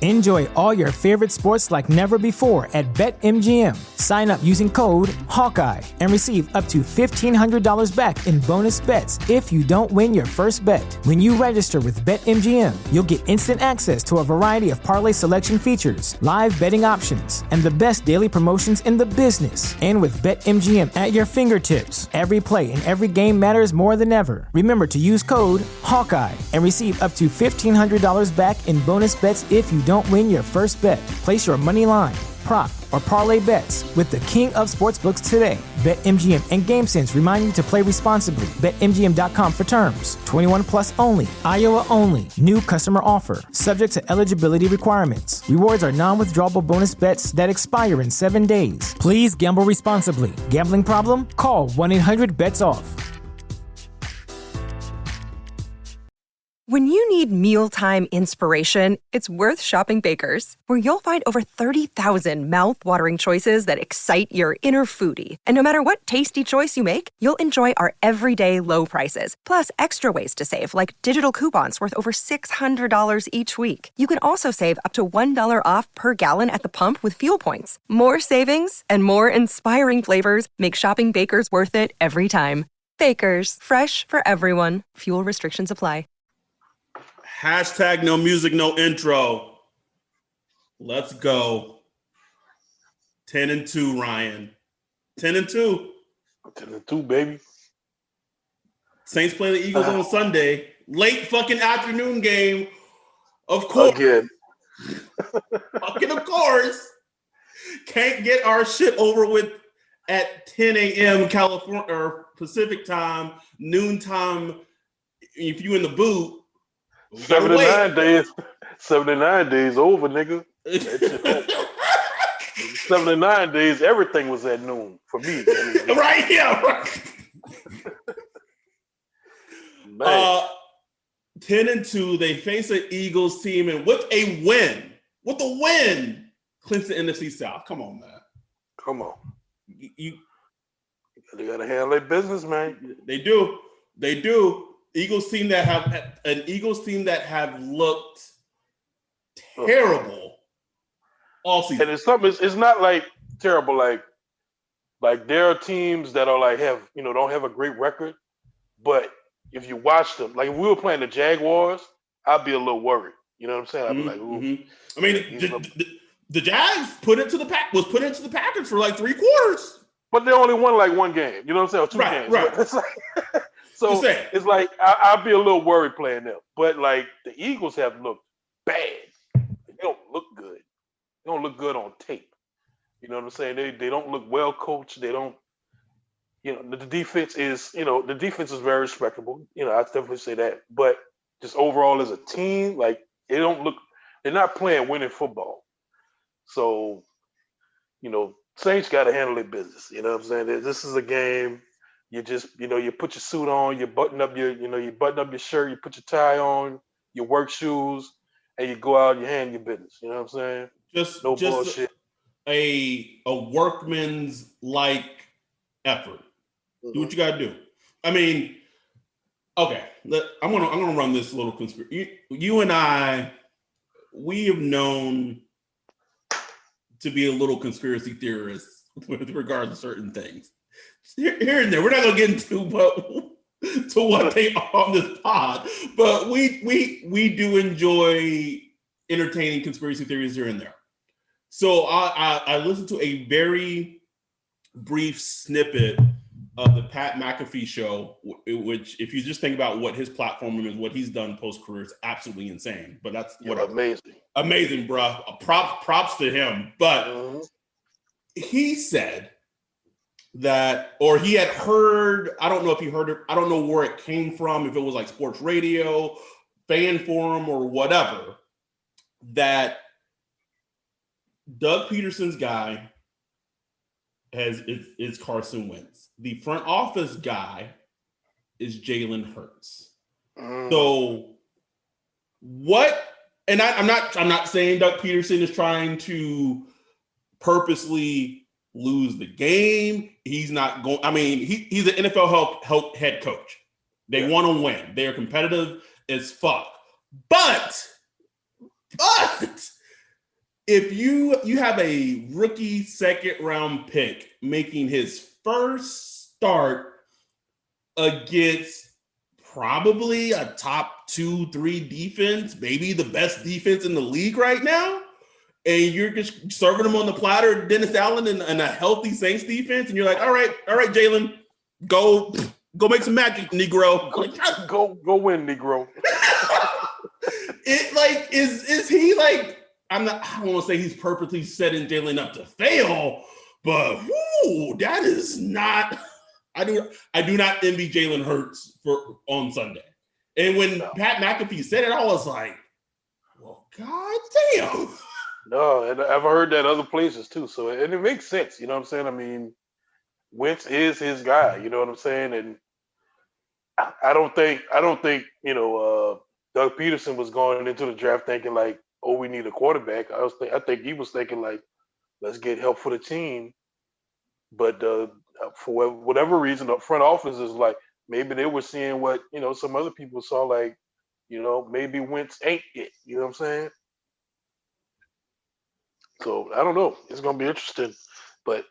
Enjoy all your favorite sports like never before at BetMGM. Sign up using code Hawkeye and receive up to $1,500 back in bonus bets if you don't win your first bet. When you register with BetMGM, you'll get instant access to a variety of parlay selection features, live betting options, and the best daily promotions in the business. And with BetMGM at your fingertips, every play and every game matters more than ever. Remember to use code Hawkeye and receive up to $1,500 back in bonus bets if you don't win your first bet. Place your money line, prop, or parlay bets with the king of sportsbooks today. BetMGM and GameSense remind you to play responsibly. BetMGM.com for terms. 21 plus only. Iowa only. New customer offer. Subject to eligibility requirements. Rewards are non-withdrawable bonus bets that expire in 7 days. Please gamble responsibly. Gambling problem? Call 1-800-BETS-OFF. When you need mealtime inspiration, it's worth shopping Baker's, where you'll find over 30,000 mouth-watering choices that excite your inner foodie. And no matter what tasty choice you make, you'll enjoy our everyday low prices, plus extra ways to save, like digital coupons worth over $600 each week. You can also save up to $1 off per gallon at the pump with fuel points. More savings and more inspiring flavors make shopping Baker's worth it every time. Baker's, fresh for everyone. Fuel restrictions apply. Hashtag no music, no intro. Let's go. 10-2, Ryan. 10-2. 10-2, baby. Saints play the Eagles on Sunday. Late fucking afternoon game. Of course. Again. Fucking of course. Can't get our shit over with at 10 a.m. California or Pacific time, noontime. If you in the boot. 79 days. 79 days over, nigga. 79 days, everything was at noon for me. Right here. Right. 10-2, they face an Eagles team, and with a win, clinch the NFC South. Come on, man. Come on. They gotta handle their business, man. They do. Eagles team that have looked terrible all season. And it's not like terrible, like there are teams that are like don't have a great record, but if you watch them, like if we were playing the Jaguars, I'd be a little worried. You know what I'm saying? I'd be like, ooh. I mean, the Jags put it to the Packers for like 3 quarters. But they only won like one game. You know what I'm saying? Or 2 games. Right. It's like, so it's like I'd be a little worried playing them. But like the Eagles have looked bad. They don't look good. They don't look good on tape. You know what I'm saying? They don't look well coached. They don't. The defense is very respectable. I definitely say that. But just overall as a team, like they're not playing winning football. So, Saints got to handle their business. You know what I'm saying? This is a game. You just, you put your suit on, you button up your shirt, you put your tie on, your work shoes, and you go out and you handle your business. You know what I'm saying? Just bullshit. A workman's like effort. Mm-hmm. Do what you got to do. I mean, okay. I'm gonna run this little conspiracy. You and I, we have known to be a little conspiracy theorists with regard to certain things. Here and there. We're not going to get into what they are on this pod, but we do enjoy entertaining conspiracy theories here and there. So I listened to a very brief snippet of the Pat McAfee show, which if you just think about what his platform is, what he's done post-career is absolutely insane. But that's amazing, bro. Props to him. But he said that, or he had heard, I don't know if he heard it, I don't know where it came from, if it was like sports radio, fan forum, or whatever, that Doug Peterson's guy is Carson Wentz. The front office guy is Jalen Hurts. So what? And I'm not saying Doug Peterson is trying to purposely lose the game. He's not going. I mean, he's an NFL head coach. They want to win. They are competitive as fuck. But if you have a rookie second round pick making his first start against probably a top 2-3 defense, maybe the best defense in the league right now, and you're just serving them on the platter, Dennis Allen and a healthy Saints defense, and you're like, all right, Jalen, go make some magic, Negro. Go win, Negro. It like is he like? I don't want to say he's purposely setting Jalen up to fail, but that is not. I do not envy Jalen Hurts on Sunday. And when Pat McAfee said it, I was like, well, god damn. No, and I've heard that other places too. So and it makes sense, you know what I'm saying? I mean, Wentz is his guy, you know what I'm saying? And I don't think Doug Peterson was going into the draft thinking like, oh, we need a quarterback. I think he was thinking like, let's get help for the team. But for whatever reason, the front office is like, maybe they were seeing what, some other people saw, like, maybe Wentz ain't it. You know what I'm saying? So I don't know. It's gonna be interesting. But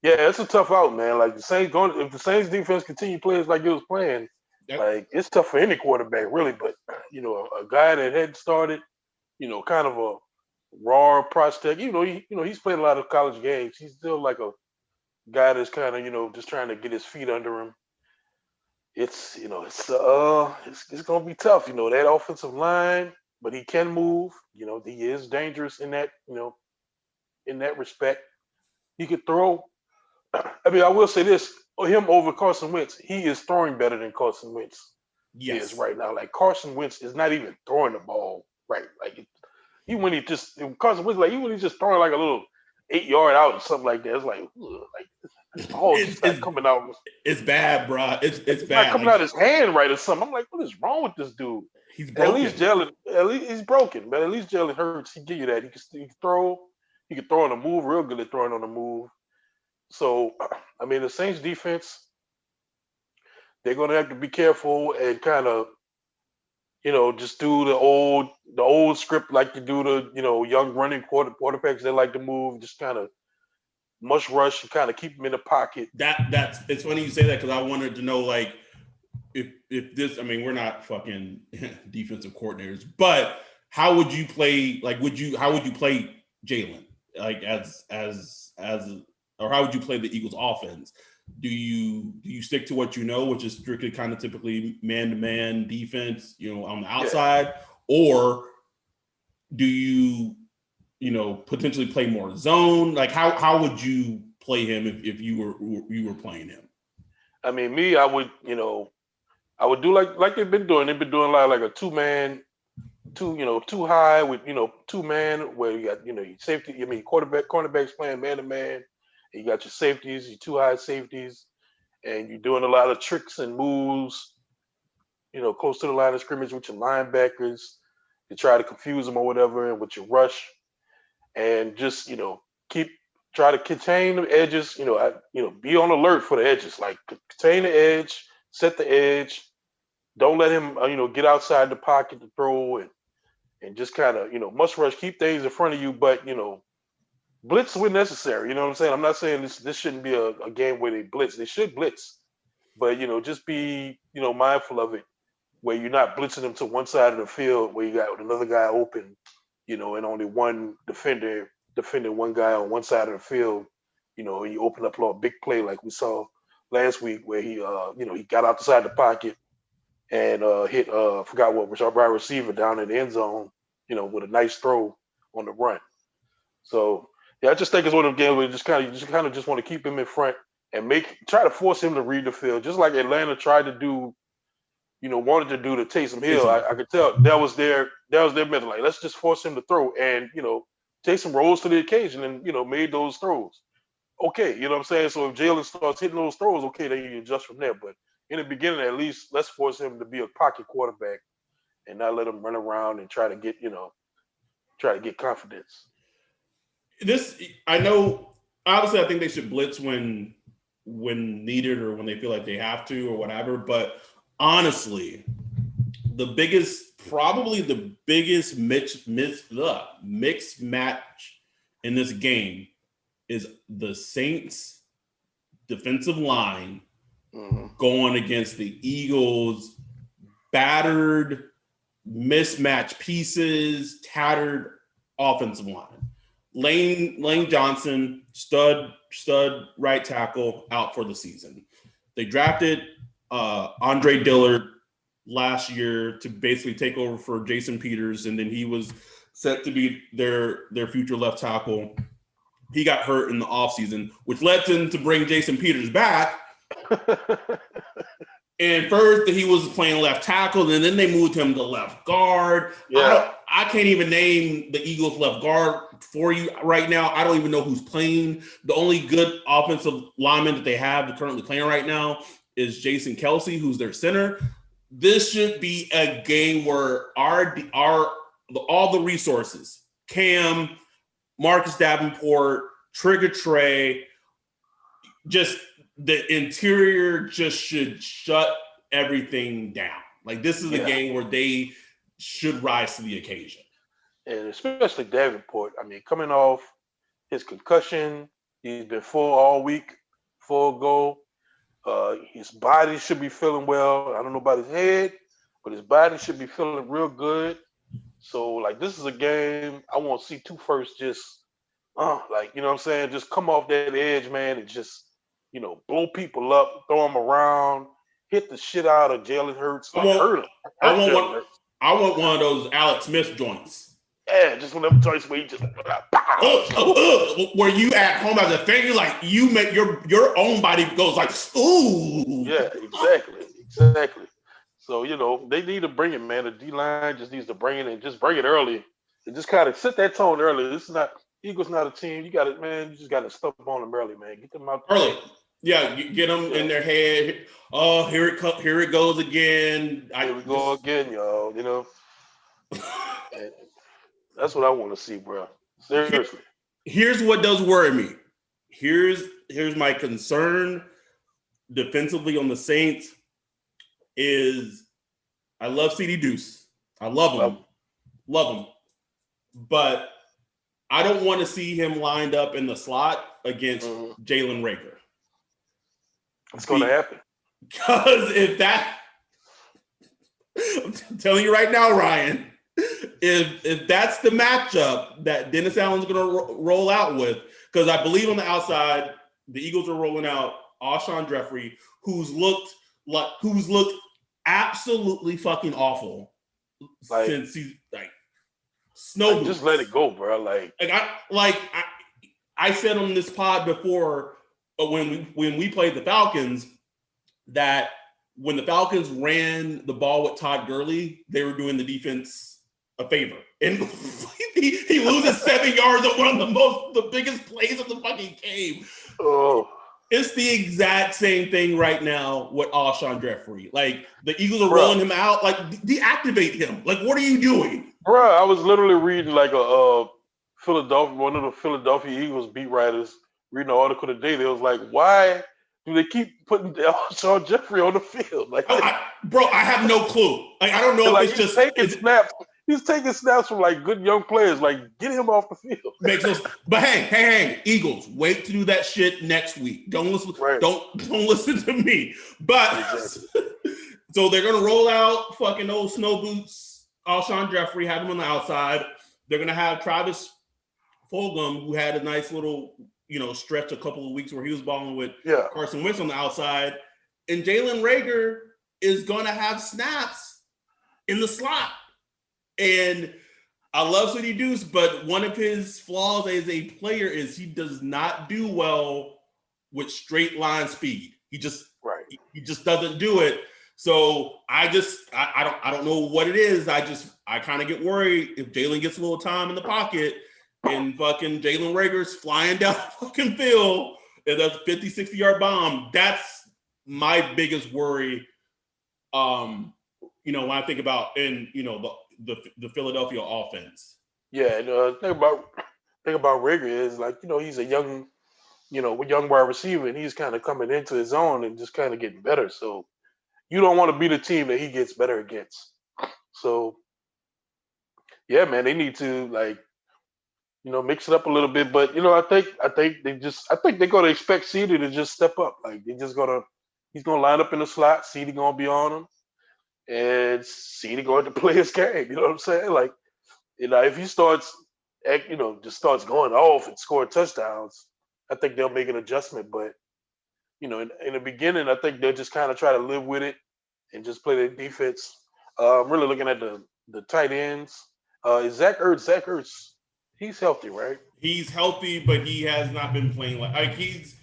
yeah, it's a tough out, man. Like if the Saints defense continue playing like it was playing, like it's tough for any quarterback, really. But a guy that had started, kind of a raw prospect, he's played a lot of college games. He's still like a guy that's kind of, just trying to get his feet under him. It's gonna be tough, that offensive line, but he can move. He is dangerous in that, in that respect. He could throw. I mean, I will say this: him over Carson Wentz, he is throwing better than Carson Wentz is right now. Like Carson Wentz is not even throwing the ball right. Like Carson Wentz, like when he's just throwing like a little 8-yard out or something like that. It's like, it's not coming out. It's bad, bro. It's bad. Not coming out his hand right or something. I'm like, what is wrong with this dude? He's broken. At least he's broken, but at least Jalen Hurts, he give you that. He can throw. He can throw on the move, real good at throwing on the move. So, I mean, the Saints defense, they're going to have to be careful and kind of, just do the old script like you do the, young running quarterbacks. They like to move, just kind of mush rush and kind of keep them in the pocket. It's funny you say that because I wanted to know, like, if this, I mean, we're not fucking defensive coordinators, but how would you play? Like, how would you play Jalen? Like, or how would you play the Eagles offense? Do you stick to what you know, which is strictly kind of typically man-to-man defense, on the outside, or do you, potentially play more zone? Like, how would you play him if you were playing him? I mean, me, I would do like they've been doing. They've been doing like a two-man, too high with, two-man where you got, your safety. I mean, cornerbacks playing man-to-man. You got your safeties, your two high safeties, and you're doing a lot of tricks and moves, close to the line of scrimmage with your linebackers to try to confuse them or whatever, and with your rush, and just try to contain the edges. Be on alert for the edges, like contain the edge, set the edge. Don't let him, get outside the pocket to throw and just kind of, must rush, keep things in front of you, but blitz when necessary. You know what I'm saying? I'm not saying this shouldn't be a game where they blitz. They should blitz, but just be mindful of it, where you're not blitzing them to one side of the field where you got another guy open, and only one defender defending one guy on one side of the field. You open up a big play like we saw last week where he he got outside the pocket and hit forgot what was our wide receiver down in the end zone, with a nice throw on the run. So. Yeah, I just think it's one of them games where you just kind of want to keep him in front and try to force him to read the field, just like Atlanta tried to do, wanted to do to Taysom Hill. I could tell that was their method. Like, let's just force him to throw, and Taysom rose to the occasion and made those throws. Okay, you know what I'm saying. So if Jalen starts hitting those throws, okay, then you adjust from there. But in the beginning, at least, let's force him to be a pocket quarterback and not let him run around and try to get confidence. I know, obviously I think they should blitz when needed or when they feel like they have to or whatever. But honestly, the biggest probably the biggest mixed match in this game is the Saints defensive line going against the Eagles battered, mismatched pieces, tattered offensive line. Lane Johnson, stud right tackle, out for the season. They drafted Andre Dillard last year to basically take over for Jason Peters, and then he was set to be their future left tackle. He got hurt in the offseason, which led them to bring Jason Peters back. And first he was playing left tackle, and then they moved him to left guard. Yeah. I can't even name the Eagles left guard for you right now. I don't even know who's playing. The only good offensive lineman that they have currently playing right now is Jason Kelsey, who's their center. This should be a game where all the resources, Cam, Marcus Davenport, Trigger Trey, just the interior just should shut everything down. Like, this is a game where they should rise to the occasion. And especially Davenport. I mean, coming off his concussion, he's been full all week, full go. His body should be feeling well. I don't know about his head, but his body should be feeling real good. So, like, this is a game I want to see two first just, like, you know what I'm saying? Just come off that edge, man, and just, you know, blow people up, throw them around, hit the shit out of Jalen Hurts. I want one of those Alex Smith joints. Yeah, just one of them joints where you just where you at home as a fan, you're like, you make your own body goes like, ooh. Yeah, exactly. So, you know, they need to bring it, man. The D-line just needs to bring it and just bring it early. And just kind of set that tone early. This is not Eagles, not a team. You got it, man. You just got to step on them early, man. Get them out early. Yeah, you get them in their head. Oh, here it goes again. Here we go again, y'all. You know, that's what I want to see, bro. Seriously. Here's what does worry me. Here's my concern defensively on the Saints is I love CD Deuce. I love him. But I don't want to see him lined up in the slot against Jalen Reagor. It's going to happen. Because I'm telling you right now, Ryan, if that's the matchup that Dennis Allen's going to roll out with, because I believe on the outside, the Eagles are rolling out Alshon Jeffrey, who's looked absolutely fucking awful since he's like snow boots. Just let it go, bro. I said on this pod before, when we played the Falcons, that when the Falcons ran the ball with Todd Gurley, they were doing the defense a favor. And he loses 7 yards on one of the biggest plays of the fucking game. Oh. It's the exact same thing right now with Alshon Jeffrey. Like, the Eagles are rolling him out. Like, deactivate him. Like, what are you doing? Bro, I was literally reading like one of the Philadelphia Eagles beat writers reading an article today. They was like, why do they keep putting Alshon Jeffrey on the field? Like, I have no clue. Like, I don't know if it's just taking snaps. He's taking snaps from like good young players. Like, get him off the field. But hey, Eagles, wait to do that shit next week. Don't listen. Right. Don't listen to me. But so they're gonna roll out fucking old snow boots, Alshon Jeffrey, have him on the outside. They're gonna have Travis Fulgham, who had a nice little, stretch a couple of weeks where he was balling with Carson Wentz on the outside, and Jalen Reagor is gonna have snaps in the slot. And I love City Deuce, but one of his flaws as a player is he does not do well with straight line speed. He just doesn't do it. So I don't know what it is. I kind of get worried if Jalen gets a little time in the pocket and fucking Jalen Reagor's flying down the fucking field and that's a 50, 60-yard bomb. That's my biggest worry. When I think about the Philadelphia offense. Yeah, and thing about Reagor is he's a young wide receiver, and he's kind of coming into his own and just kind of getting better. So you don't want to be the team that he gets better against. So yeah, man, they need to mix it up a little bit. But I think they're gonna expect CD to just step up. Like he's gonna line up in the slot. CD gonna be on him, and CD going to play his game. You know what I'm saying? Like, if he starts, just starts going off and scoring touchdowns, I think they'll make an adjustment. But in the beginning, I think they'll just kind of try to live with it and just play their defense. I'm really looking at the tight ends. Is Zach Ertz, he's healthy, right? He's healthy, but he has not been playing like he's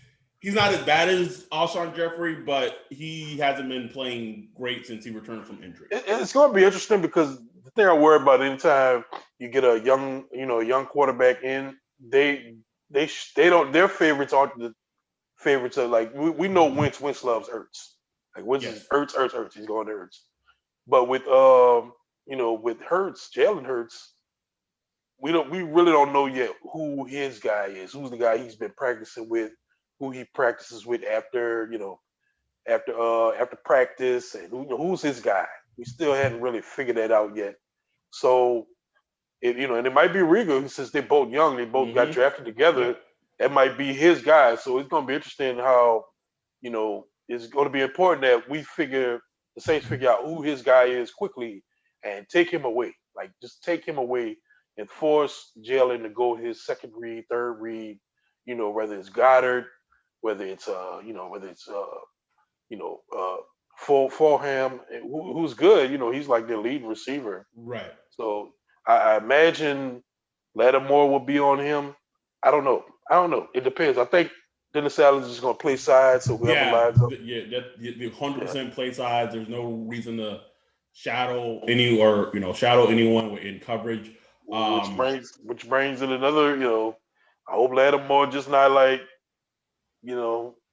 not as bad as Alshon Jeffrey, but he hasn't been playing great since he returned from injury. It's going to be interesting because the thing I worry about anytime you get a young quarterback in, they don't, their favorites aren't the favorites of, like, we know Wentz loves Ertz. Like, Wentz is Ertz, he's going to Ertz. But with with Hurts, Jalen Hurts, we really don't know yet who his guy is, who's the guy he's been practicing with, who he practices with after practice, and who's his guy. We still hadn't really figured that out yet. So, and it might be Riga, since they're both young, they both got drafted together. Yep. That might be his guy. So it's going to be interesting how, it's going to be important that the Saints figure out who his guy is quickly and take him away. Like, just take him away and force Jalen to go his second read, third read, whether it's Goddard, whether it's Fulham, who's good. He's like their lead receiver. Right. So I imagine Lattimore will be on him. I don't know. It depends. I think Dennis Allen's just going to play sides, so whoever lines up. Yeah, 100% play sides. There's no reason to shadow anyone in coverage. Which brings in another, I hope Lattimore just not like,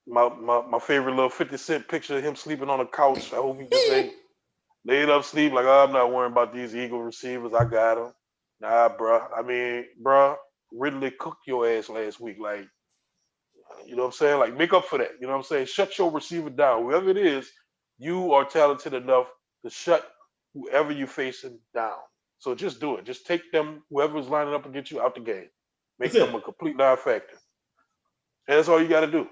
my favorite little 50 Cent picture of him sleeping on a couch. I hope he just ain't laid up sleep like, I'm not worrying about these Eagle receivers. I got them. Nah, bruh. I mean, bruh, Ridley cooked your ass last week. Like, you know what I'm saying? Like, make up for that. You know what I'm saying? Shut your receiver down. Whoever it is, you are talented enough to shut whoever you're facing down. So just do it. Just take them, whoever's lining up against you, out the game. Make them a complete non-factor. And that's all you got to do.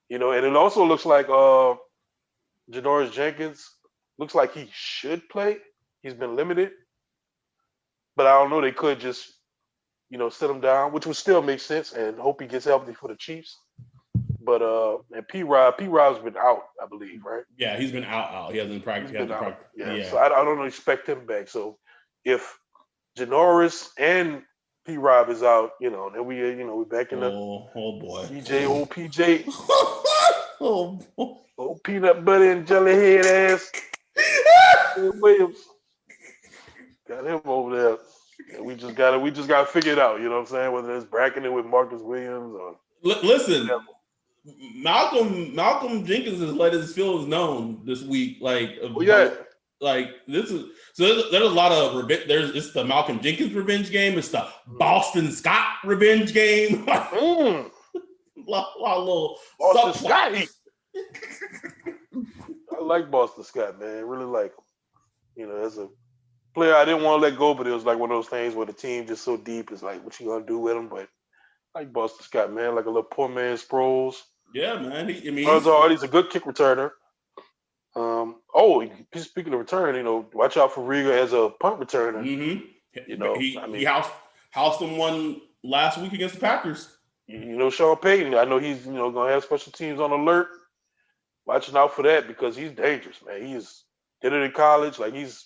And it also looks like Janoris Jenkins looks like he should play. He's been limited. But I don't know. They could just, sit him down, which would still make sense, and hope he gets healthy for the Chiefs. But and P-Rob's been out, I believe, right? Yeah, he's been out. He hasn't practiced. Yeah. So I don't expect him back. So if Janoris and P-Rob is out, then we're back in the boy. PJ. Old peanut butter and jelly head ass. Williams. Got him over there. And we just gotta figure it out, you know what I'm saying? Whether it's bracketing with Marcus Williams or listen. Malcolm Jenkins has let his feelings known this week. Like, like this is so. There's a lot of it's the Malcolm Jenkins revenge game. It's the Boston Scott revenge game. A lot of little Boston Scott. I like Boston Scott, man. I really like him. As a player, I didn't want to let go, but it was like one of those things where the team just so deep. It's like, what you gonna do with him? But I like Boston Scott, man. Like a little poor man Sproles. Yeah, man. He's a good kick returner. Speaking of return, watch out for Riga as a punt returner. Mm-hmm. He housed him one last week against the Packers. Sean Payton, I know he's gonna have special teams on alert. Watching out for that because he's dangerous, man. He did it in college. Like, he's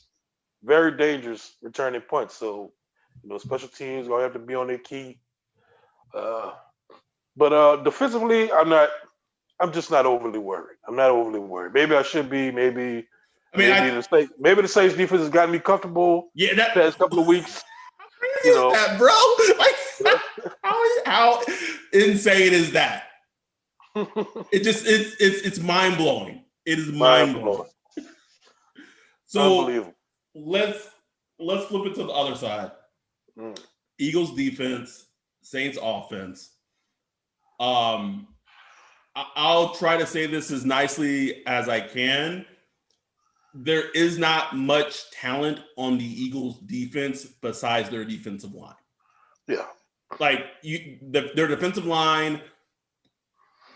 very dangerous returning punts. So, special teams gonna have to be on their key. But defensively, I'm just not overly worried. I'm not overly worried. Maybe I should be. Maybe the Saints defense has gotten me comfortable. Yeah, that past couple of weeks. That, bro. Like, how insane is that? It's mind blowing. It is mind blowing. So let's flip it to the other side. Eagles defense, Saints offense. I'll try to say this as nicely as I can. there is not much talent on the Eagles defense besides their defensive line. Yeah. Like their defensive line,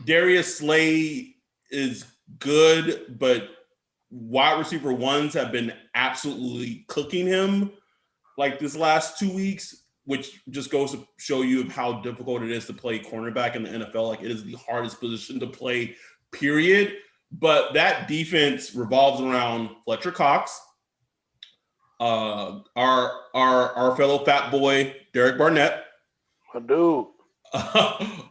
Darius Slay is good, but wide receiver ones have been absolutely cooking him like this last 2 weeks, which just goes to show you how difficult it is to play cornerback in the NFL. Like, it is the hardest position to play, period. But that defense revolves around Fletcher Cox, our fellow fat boy, Derek Barnett, my dude,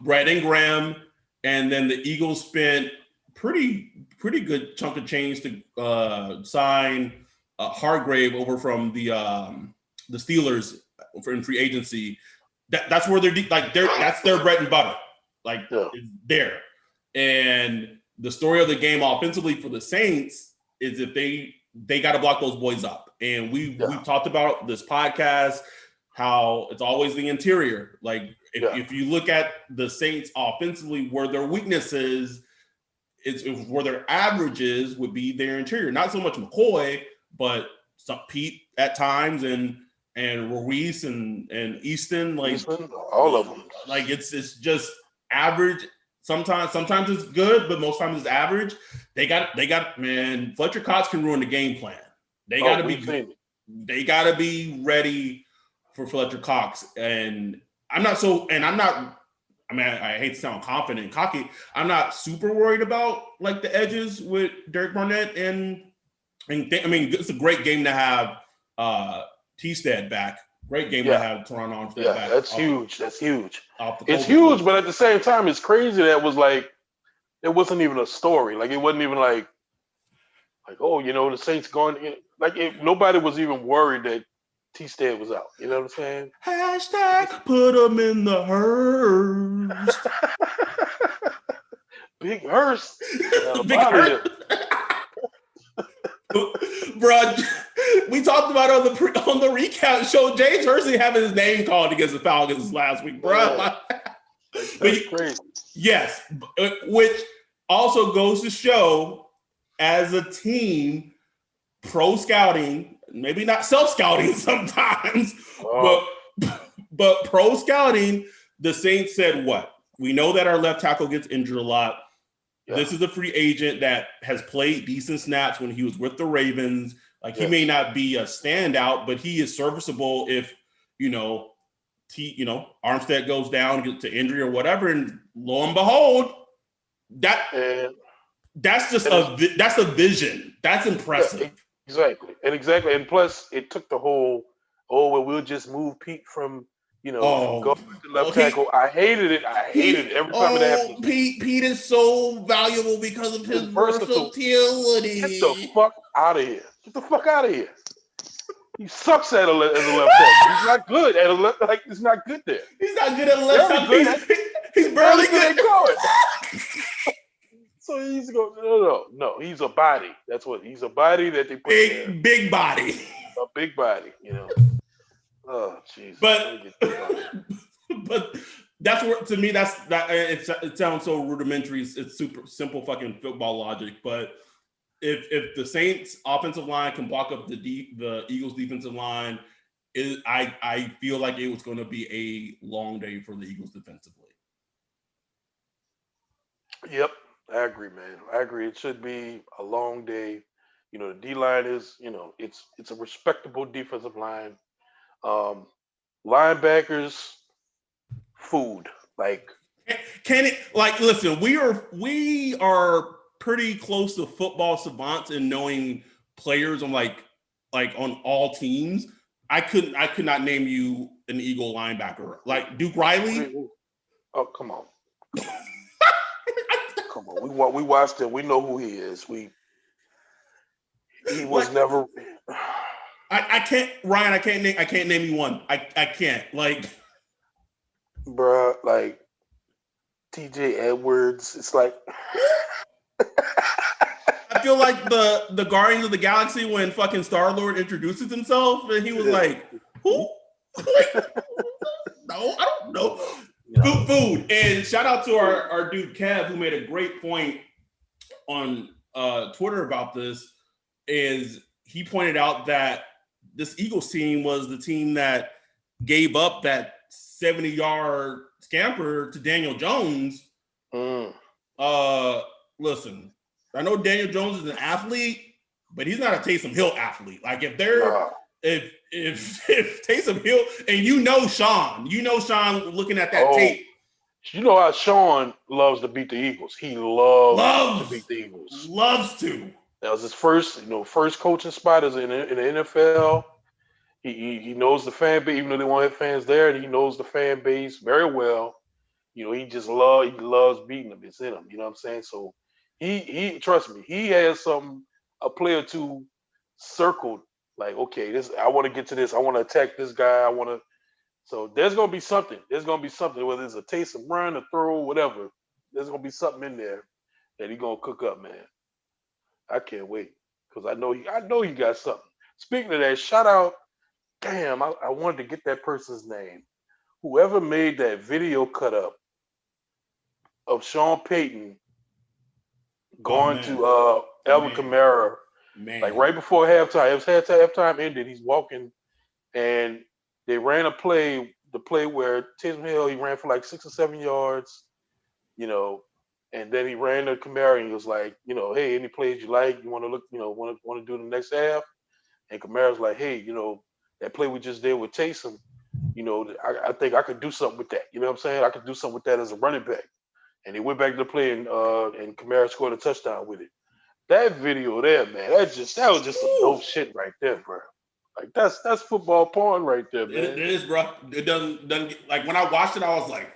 Brandon Graham, and then the Eagles spent pretty good chunk of change to sign Hargrave over from the Steelers in free agency. That's where that's their bread and butter. It's there. And the story of the game offensively for the Saints is if they got to block those boys up. And we've talked about this podcast how it's always the interior. Like if you look at the Saints offensively, where their weaknesses is where their averages would be their interior. Not so much McCoy, but some Pete at times and Ruiz and Easton, all of them. Like it's just average. Sometimes it's good, but most times it's average. They got man. Fletcher Cox can ruin the game plan. They got to be ready for Fletcher Cox. And I hate to sound confident and cocky. I'm not super worried about like the edges with Derek Barnett and it's a great game to have T-Stead back. Great game to have Teron Armstead back. That's huge. That's huge. It's huge, but at the same time, it's crazy that it wasn't even a story. Like, it wasn't even like, oh, the Saints going. Nobody was even worried that T-Stead was out. You know what I'm saying? # put him in the hearse. Big hearse. Big hearse. Bro, we talked about on the recap show, James Hersey having his name called against the Falcons last week, bro. That's crazy. Yes, which also goes to show, as a team, pro scouting, maybe not self-scouting sometimes, but pro scouting, the Saints said what? We know that our left tackle gets injured a lot. Yeah. This is a free agent that has played decent snaps when he was with the Ravens. He may not be a standout, but he is serviceable if, Armstead goes down, gets to injury or whatever. And lo and behold, that's a vision. That's impressive. Yeah, exactly. And plus, it took the whole, we'll just move Pete from, go to left tackle. I hated it. Every time it happened. Pete is so valuable because of his versatility. Get the fuck out of here. He sucks as a left tackle. He's not good at a left. He's not good there. He's not good at a left tackle. He's barely good. So he's going. No. He's a body. That's what he's a body that they put there. Big body. A big body. Oh, jeez. But that's where, to me, it sounds so rudimentary. It's super simple fucking football logic. But if the Saints offensive line can block up the Eagles defensive line, I feel like it was going to be a long day for the Eagles defensively. Yep, I agree, man. I agree. It should be a long day. The D line is, it's a respectable defensive line. Linebackers, food. Can it listen, we are pretty close to football savants in knowing players on on all teams. I could not name you an Eagle linebacker. Duke Riley. Oh, come on. Come on. We watched him. We know who he is. He was never. I can't, Ryan. I can't name you one. I can't. Bruh, TJ Edwards. It's like. I feel like the Guardians of the Galaxy when fucking Star-Lord introduces himself and he was like, who? No, I don't know. Food. And shout out to our dude Kev, who made a great point on Twitter about this. is he pointed out that this Eagles team was the team that gave up that 70-yard scamper to Daniel Jones. Listen, I know Daniel Jones is an athlete, but he's not a Taysom Hill athlete. Like if Taysom Hill, and Sean looking at that tape. You know how Sean loves to beat the Eagles. He loves to beat the Eagles. Loves to. That was his first coaching spot in the NFL. He knows the fan base, even though they won't have fans there, and he knows the fan base very well. He loves beating them. It's in him. You know what I'm saying? So he trust me, he has a play or two circled. Like, okay, I want to get to this. I want to attack this guy. So there's gonna be something. Whether it's a Taysom run, a throw, whatever. There's gonna be something in there that he's gonna cook up, man. I can't wait because I know he got something. Speaking of that, shout out. Damn, I wanted to get that person's name. Whoever made that video cut up of Sean Payton going to Alvin Kamara, like right before halftime. It was halftime ended. He's walking, and they ran the play where Taysom Hill, he ran for like 6 or 7 yards, and then he ran to Kamara and he was like, hey, any plays you like, you want to look, want to do the next half? And Kamara's like, hey, that play we just did with Taysom, I think I could do something with that. You know what I'm saying? I could do something with that as a running back. And he went back to the play and Kamara scored a touchdown with it. That video there, man, that was just some dope shit right there, bro. Like that's football porn right there, man. It is, bro. It doesn't get, like when I watched it, I was like,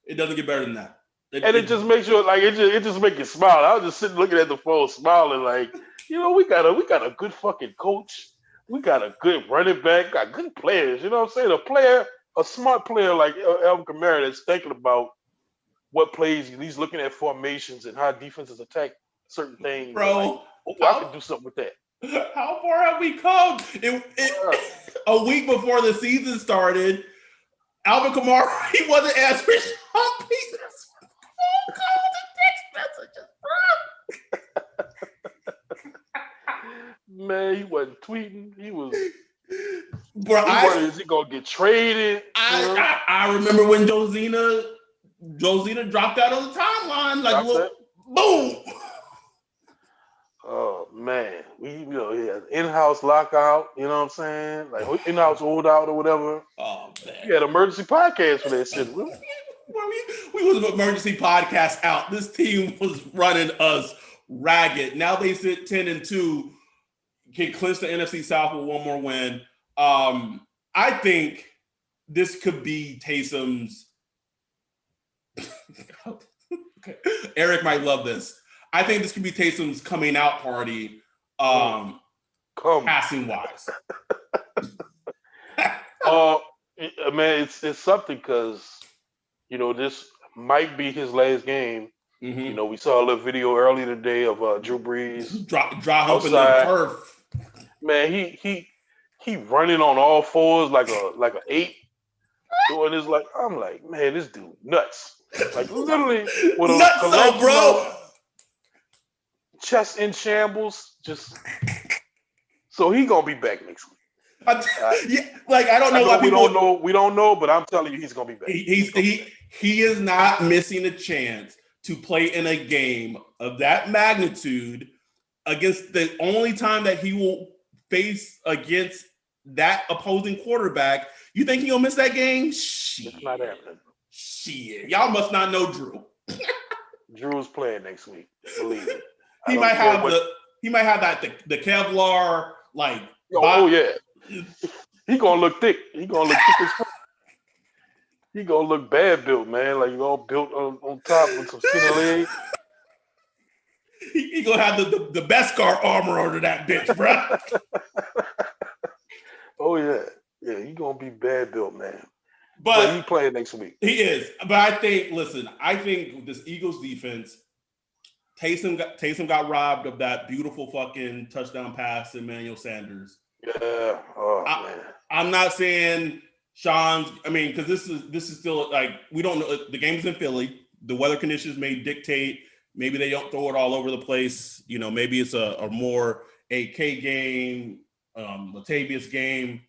it doesn't get better than that. It just makes you like it just make you smile. I was just sitting looking at the phone, smiling like, we got a good fucking coach. We got a good running back, got good players. You know what I'm saying? A smart player like Alvin Kamara that's thinking about what plays, he's looking at formations and how defenses attack certain things. Bro, I can do something with that. How far have we come? A week before the season started, Alvin Kamara, he wasn't answering Sean Payton's phone calls and text messages, bro. Man, he wasn't tweeting. He was. Bro, is he gonna get traded? I remember when Josina dropped out on the timeline, like boom. Oh man, he had in-house lockout. You know what I'm saying? Like in-house holdout or whatever. Oh man, we had emergency podcast for that shit. We was an emergency podcast out. This team was running us ragged. Now they sit 10-2, can clinch the NFC South with one more win. I think this could be Taysom's. Okay. Eric might love this. I think this could be Taysom's coming out party, passing wise. Man, it's something because this might be his last game. Mm-hmm. We saw a little video earlier today of Drew Brees dry humping the turf. Man, he running on all fours like an 8. Doing this I'm like, man, this dude nuts. Like literally with a nuts, bro. Chest in shambles, just so he gonna be back next week. Yeah, like I don't know why people we don't know, but I'm telling you, he's gonna be back. He is not missing a chance to play in a game of that magnitude against the only time that he will face against that opposing quarterback. You think he'll miss that game? Shit. It's not happening. Shit. Y'all must not know Drew. Drew's playing next week. Believe it. He might have the Kevlar like. Oh yeah. He gonna look thick. He gonna look thick as fuck. He gonna look bad built, man. Like all built on top with some skinny legs. He gonna have the Beskar armor under that bitch, bro. Oh yeah. Yeah, he gonna be bad built, man. But he playing next week. He is. But I think this Eagles defense, Taysom got robbed of that beautiful fucking touchdown pass to Emmanuel Sanders. Yeah. Oh man. I'm not saying Sean's. I mean, because this is still like we don't know. The game's in Philly. The weather conditions may dictate Maybe they don't throw it all over the place. Maybe it's a more AK game, Latavius game.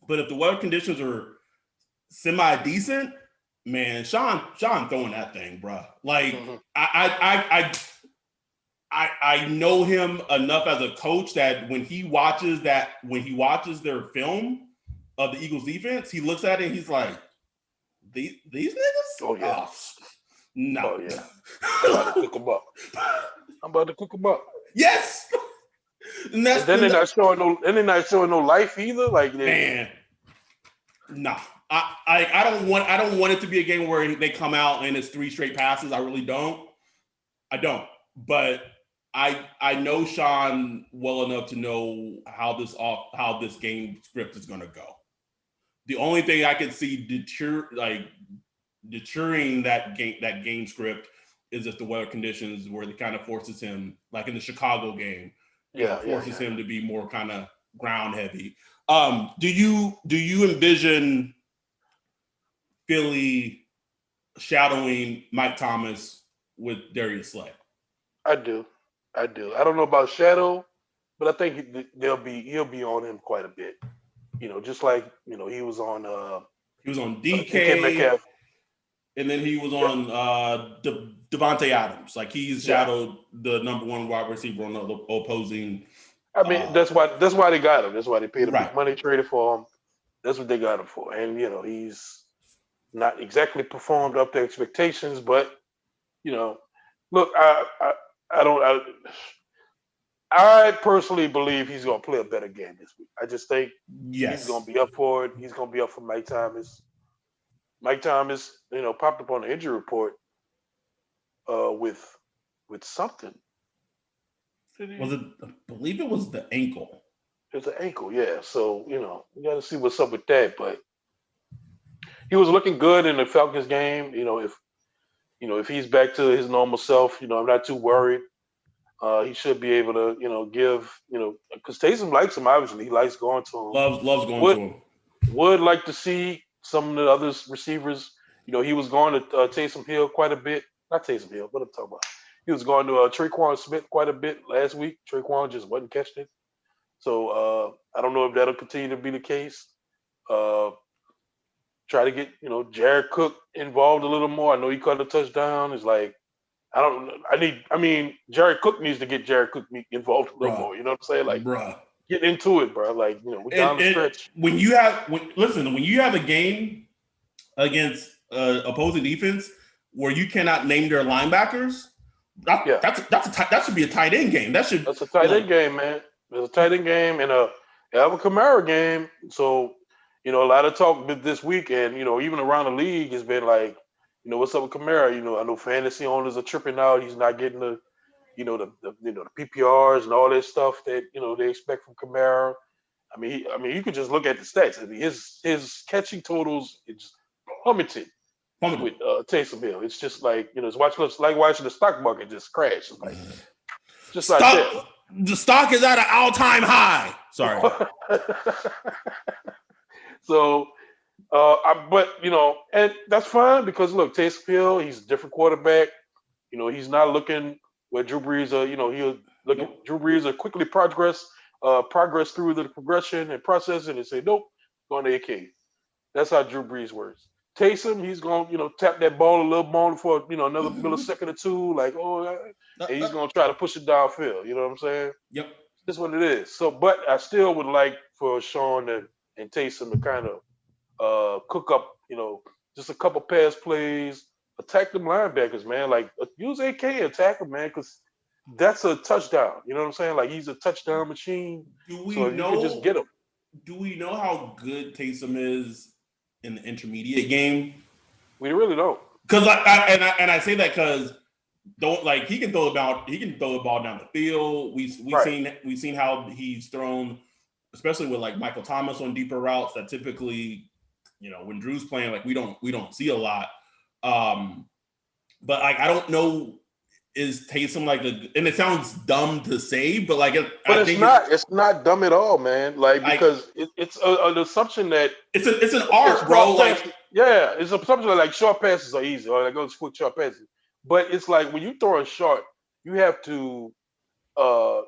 But if the weather conditions are semi-decent, man, Sean throwing that thing, bro. Like, I know him enough as a coach that when he watches their film of the Eagles defense, he looks at it and he's like, these niggas? Oh yeah. No. Oh yeah. I'm about to cook them up. Yes. And then they're not showing no life either. Like, man. Nah. I don't want it to be a game where they come out and it's 3 straight passes. I really don't. I don't. But I know Sean well enough to know how this game script is going to go. The only thing I could see deterring that game script is if the weather conditions where it kind of forces him, like in the Chicago game, forces him to be more kind of ground heavy. Do you envision Philly shadowing Mike Thomas with Darius Slay? I do. I don't know about shadow, but I think he'll be on him quite a bit. Just like he was on DK Metcalf. And then he was on Devontae Adams. Like, he's shadowed the number 1 wide receiver on the opposing. I mean, that's why they got him. That's why they paid him big money, traded for him. That's what they got him for. And he's not exactly performed up to expectations, but look, I personally believe he's going to play a better game this week. I just think he's going to be up for it. He's going to be up for Mike Thomas. Mike Thomas, popped up on the injury report with something. Was it? I believe it was the ankle. It's an ankle, yeah. So we got to see what's up with that. But he was looking good in the Falcons game. If he's back to his normal self, I'm not too worried. He should be able to, give, because Taysom likes him. Obviously, he likes going to him. Loves going to him. Would like to see some of the other receivers. He was going to Taysom Hill quite a bit. Not Taysom Hill, what I'm talking about. He was going to Traquan Smith quite a bit last week. Traquan just wasn't catching it. So I don't know if that'll continue to be the case. Try to get, Jared Cook involved a little more. I know he caught a touchdown. It's like, Jared Cook needs to get Jared Cook involved a little more. You know what I'm saying? Like, get into it, bro. Like, we're down the stretch. When you have a game against opposing defense where you cannot name their linebackers, that should be a tight end game. That's a tight end game, man. There's a tight end game and a Alvin Kamara game. So, a lot of talk this week, and even around the league has been like, what's up with Kamara? I know fantasy owners are tripping out. He's not getting the PPRs and all that stuff that they expect from Kamara. I mean, you could just look at the stats. I mean, his catching totals it's plummeted with Taysom Hill. It's just like it's like watching the stock market just crash. It's like just like that. The stock is at an all-time high. Sorry. So. And that's fine because look, Taysom Hill, he's a different quarterback. He's not looking where Drew Brees. Drew Brees will quickly progress through the progression and process it and say, nope, going to AK. That's how Drew Brees works. Taysom, he's going to tap that ball a little more for another millisecond or two, like and he's going to try to push it downfield. You know what I'm saying? Yep. That's what it is. So, but I still would like for Sean and Taysom to kind of cook up, just a couple pass plays, attack them linebackers, man. Like, use AK, attack them, man, because that's a touchdown. You know what I'm saying? Like, he's a touchdown machine. Do we know? You can just get him. Do we know how good Taysom is in the intermediate game? We really don't. Because I say that because he can throw the ball down the field. We've seen how he's thrown, especially with like Michael Thomas on deeper routes that typically. When Drew's playing, like we don't see a lot. But I don't know, is Taysom and it sounds dumb to say, but it's not dumb at all, man. Like, because it's an assumption that it's an art, bro. It's an assumption that like short passes are easy, or like those quick short passes. But it's like when you throw a short, you have to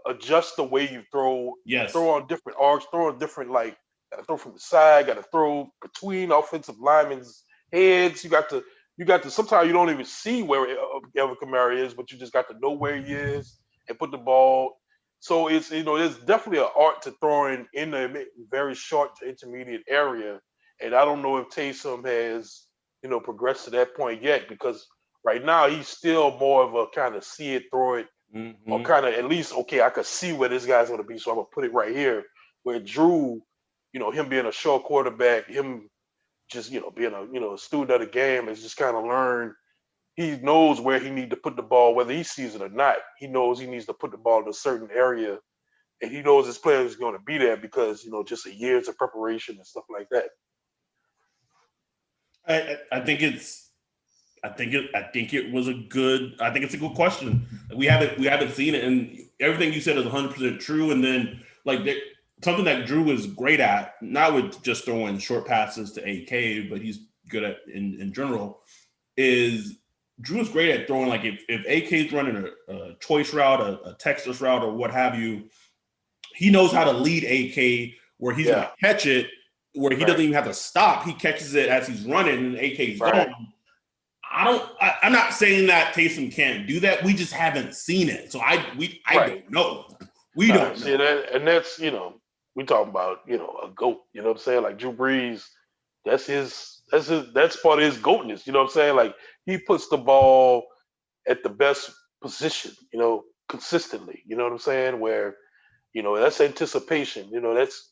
adjust the way you throw. Yes. Throw on different arcs, throw on different like gotta throw from the side, gotta throw between offensive linemen's heads. You got to sometimes you don't even see where Elvin Kamara is, but you just got to know where he is and put the ball. So it's there's definitely an art to throwing in the very short to intermediate area. And I don't know if Taysom has, progressed to that point yet, because right now he's still more of a kind of see it, throw it, or kind of at least, okay, I could see where this guy's going to be, so I'm going to put it right here. Where Drew, him being a short quarterback, him just, being a student of the game, has just kind of learned. He knows where he needs to put the ball, whether he sees it or not. He knows he needs to put the ball in a certain area, and he knows his player is going to be there because, just a years of preparation and stuff like that. I think it's a good question. We haven't seen it, and everything you said is 100% true. And then something that Drew is great at, not with just throwing short passes to AK, but he's good at in general, is Drew is great at throwing, like if AK's running a choice route, a Texas route, or what have you, he knows how to lead AK where he's going to catch it, where he doesn't even have to stop. He catches it as he's running, and AK's going. I'm not saying that Taysom can't do that. We just haven't seen it, so I don't know. We don't know. That, and that's we talking about a GOAT. You know what I'm saying? Like Drew Brees, that's part of his GOATness. You know what I'm saying? Like he puts the ball at the best position. Consistently. You know what I'm saying? Where that's anticipation. That's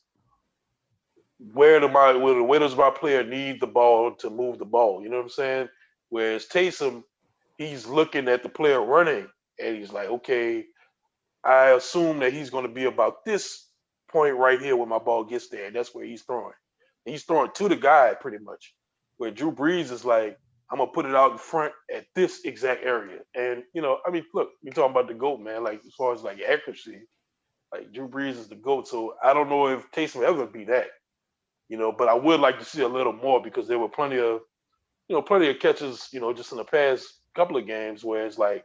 where does my player need the ball to move the ball? You know what I'm saying? Whereas Taysom, he's looking at the player running, and he's like, okay, I assume that he's going to be about this point right here when my ball gets there, and that's where he's throwing. And he's throwing to the guy pretty much. Where Drew Brees is like, I'm gonna put it out in front at this exact area. And look, you're talking about the GOAT, man. Like as far as like accuracy, like Drew Brees is the GOAT. So I don't know if Taysom ever be that. But I would like to see a little more, because there were plenty of catches, just in the past couple of games where it's like,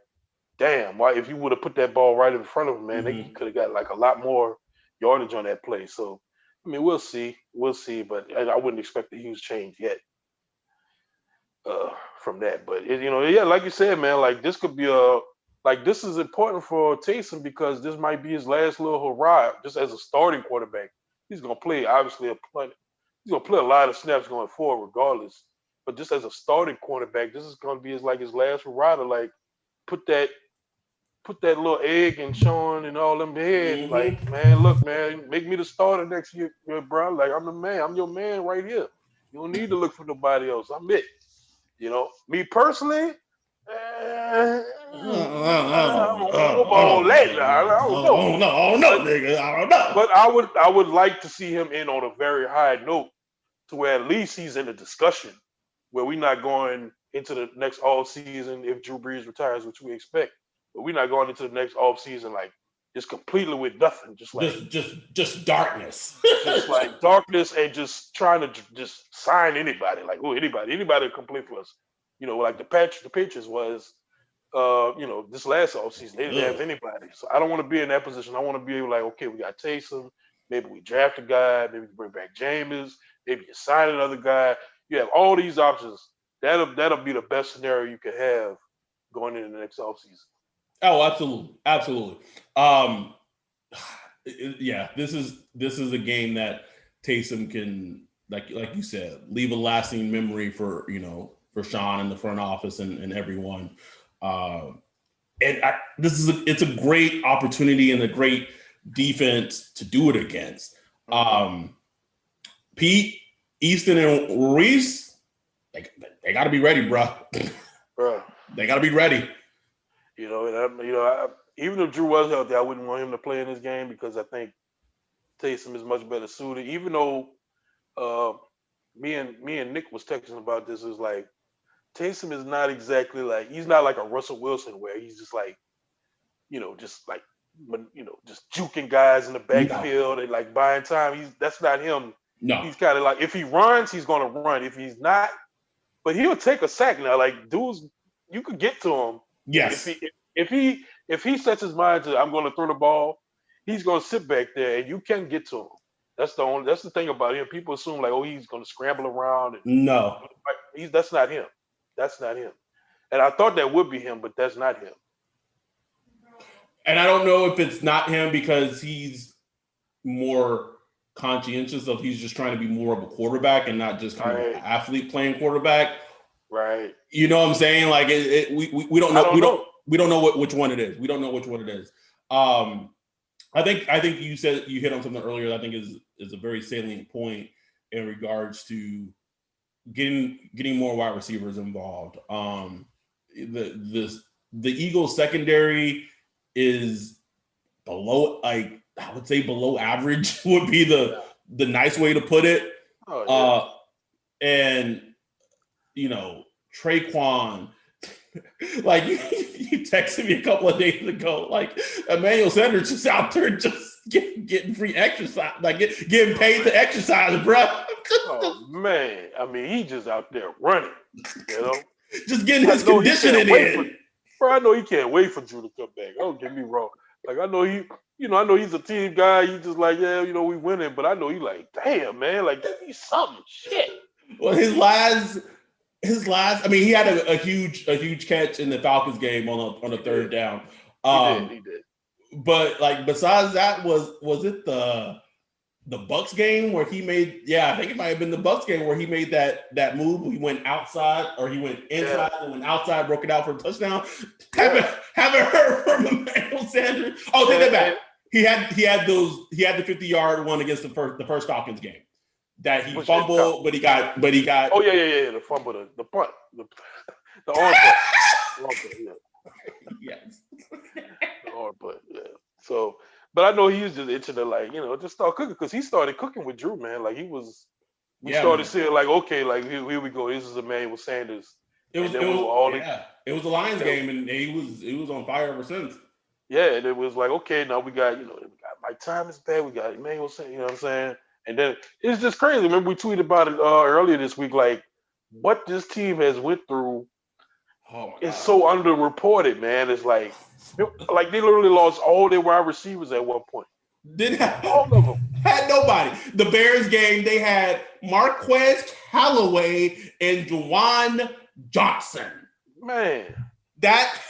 damn, why if you would have put that ball right in front of him, man, they could have got like a lot more yardage on that play. So, we'll see, but I wouldn't expect a huge change yet from that. But like you said, man, like this could be this is important for Taysom, because this might be his last little hurrah just as a starting quarterback. He's gonna play obviously he's gonna play a lot of snaps going forward regardless. But just as a starting quarterback, this is gonna be his last hurrah to like put that little egg in Sean and all them head. Like, man, look, man, make me the starter next year, bro. Like, I'm the man. I'm your man right here. You don't need to look for nobody else. I'm it. Me personally, I don't know, nigga. I don't know. But I would like to see him in on a very high note, to where at least he's in the discussion, where we're not going into the next off season if Drew Brees retires, which we expect. But we're not going into the next off season like just completely with nothing, just darkness, just like darkness, and just trying to just sign anybody, like anybody to complete for us. Like the Patriots was, this last off season they didn't have anybody. So I don't want to be in that position. I want to be able like, okay, we got Taysom, maybe we draft a guy, maybe we bring back Jameis, maybe you sign another guy. You have all these options. That'll be the best scenario you could have going into the next offseason. Oh, absolutely. This is a game that Taysom can, like you said, leave a lasting memory for Sean and the front office and everyone. It's a great opportunity and a great defense to do it against. Pete, Easton, and Ruiz, they got to be ready, bro. They got to be ready. Even if Drew was healthy, I wouldn't want him to play in this game, because I think Taysom is much better suited. Even though me and Nick was texting about this, is like Taysom is not exactly he's not like a Russell Wilson where he's just just juking guys in the backfield and like buying time. That's not him. No. He's kind of like, if he runs, he's going to run. If he's not, but he'll take a sack now. Like dudes, you could get to him Yes. If he sets his mind to I'm going to throw the ball, he's going to sit back there and you can get to him. That's the thing about him. People assume like, oh, he's going to scramble around. No, that's not him. That's not him. And I thought that would be him, but that's not him. And I don't know if it's not him because he's more conscientious of he's just trying to be more of a quarterback and not just kind of an athlete playing quarterback. Right. You know what I'm saying? Like we don't know. We don't know which one it is. We don't know which one it is. I think you said you hit on something earlier that I think is a very salient point in regards to getting more wide receivers involved. The Eagles secondary is below, like I would say below average would be the nice way to put it. Oh, yeah. And Traquan, like you texted me a couple of days ago, like Emmanuel Sanders just out there just getting free exercise, like getting paid to exercise, bro. Oh man, I mean he just out there running, just getting his conditioning in. Bro, I know he can't wait for Drew to come back. Don't get me wrong. Like I know he's a team guy. He just like, we winning, but I know he like, damn man, like give me something, shit. Well, his last. I mean, he had a huge catch in the Falcons game on a third down. He did. But like besides that, was it the Bucs game where he made? Yeah, I think it might have been the Bucs game where he made that move. He went outside or he went inside and went outside, broke it out for a touchdown. Haven't heard from Emmanuel Sanders. Oh, take that back. He had the 50-yard one against the first Falcons game. That he fumbled, but he got. Oh yeah, the fumble, the punt, the arm punt, yeah. Yes, the arm punt, yeah. So, but I know he was just itching to just start cooking because he started cooking with Drew, man. Like we started seeing like, okay, like here we go. This is Emmanuel Sanders. It was a Lions game, and he was on fire ever since. Yeah, and it was like, okay, now we got Mike Thomas back, we got Emmanuel Sanders. You know what I'm saying? And then it's just crazy. Remember we tweeted about it earlier this week, like what this team has went through is so underreported, man. It's like they literally lost all their wide receivers at one point. Didn't have all of them. Had nobody. The Bears game, they had Marquez Callaway and Juwan Johnson. Man. That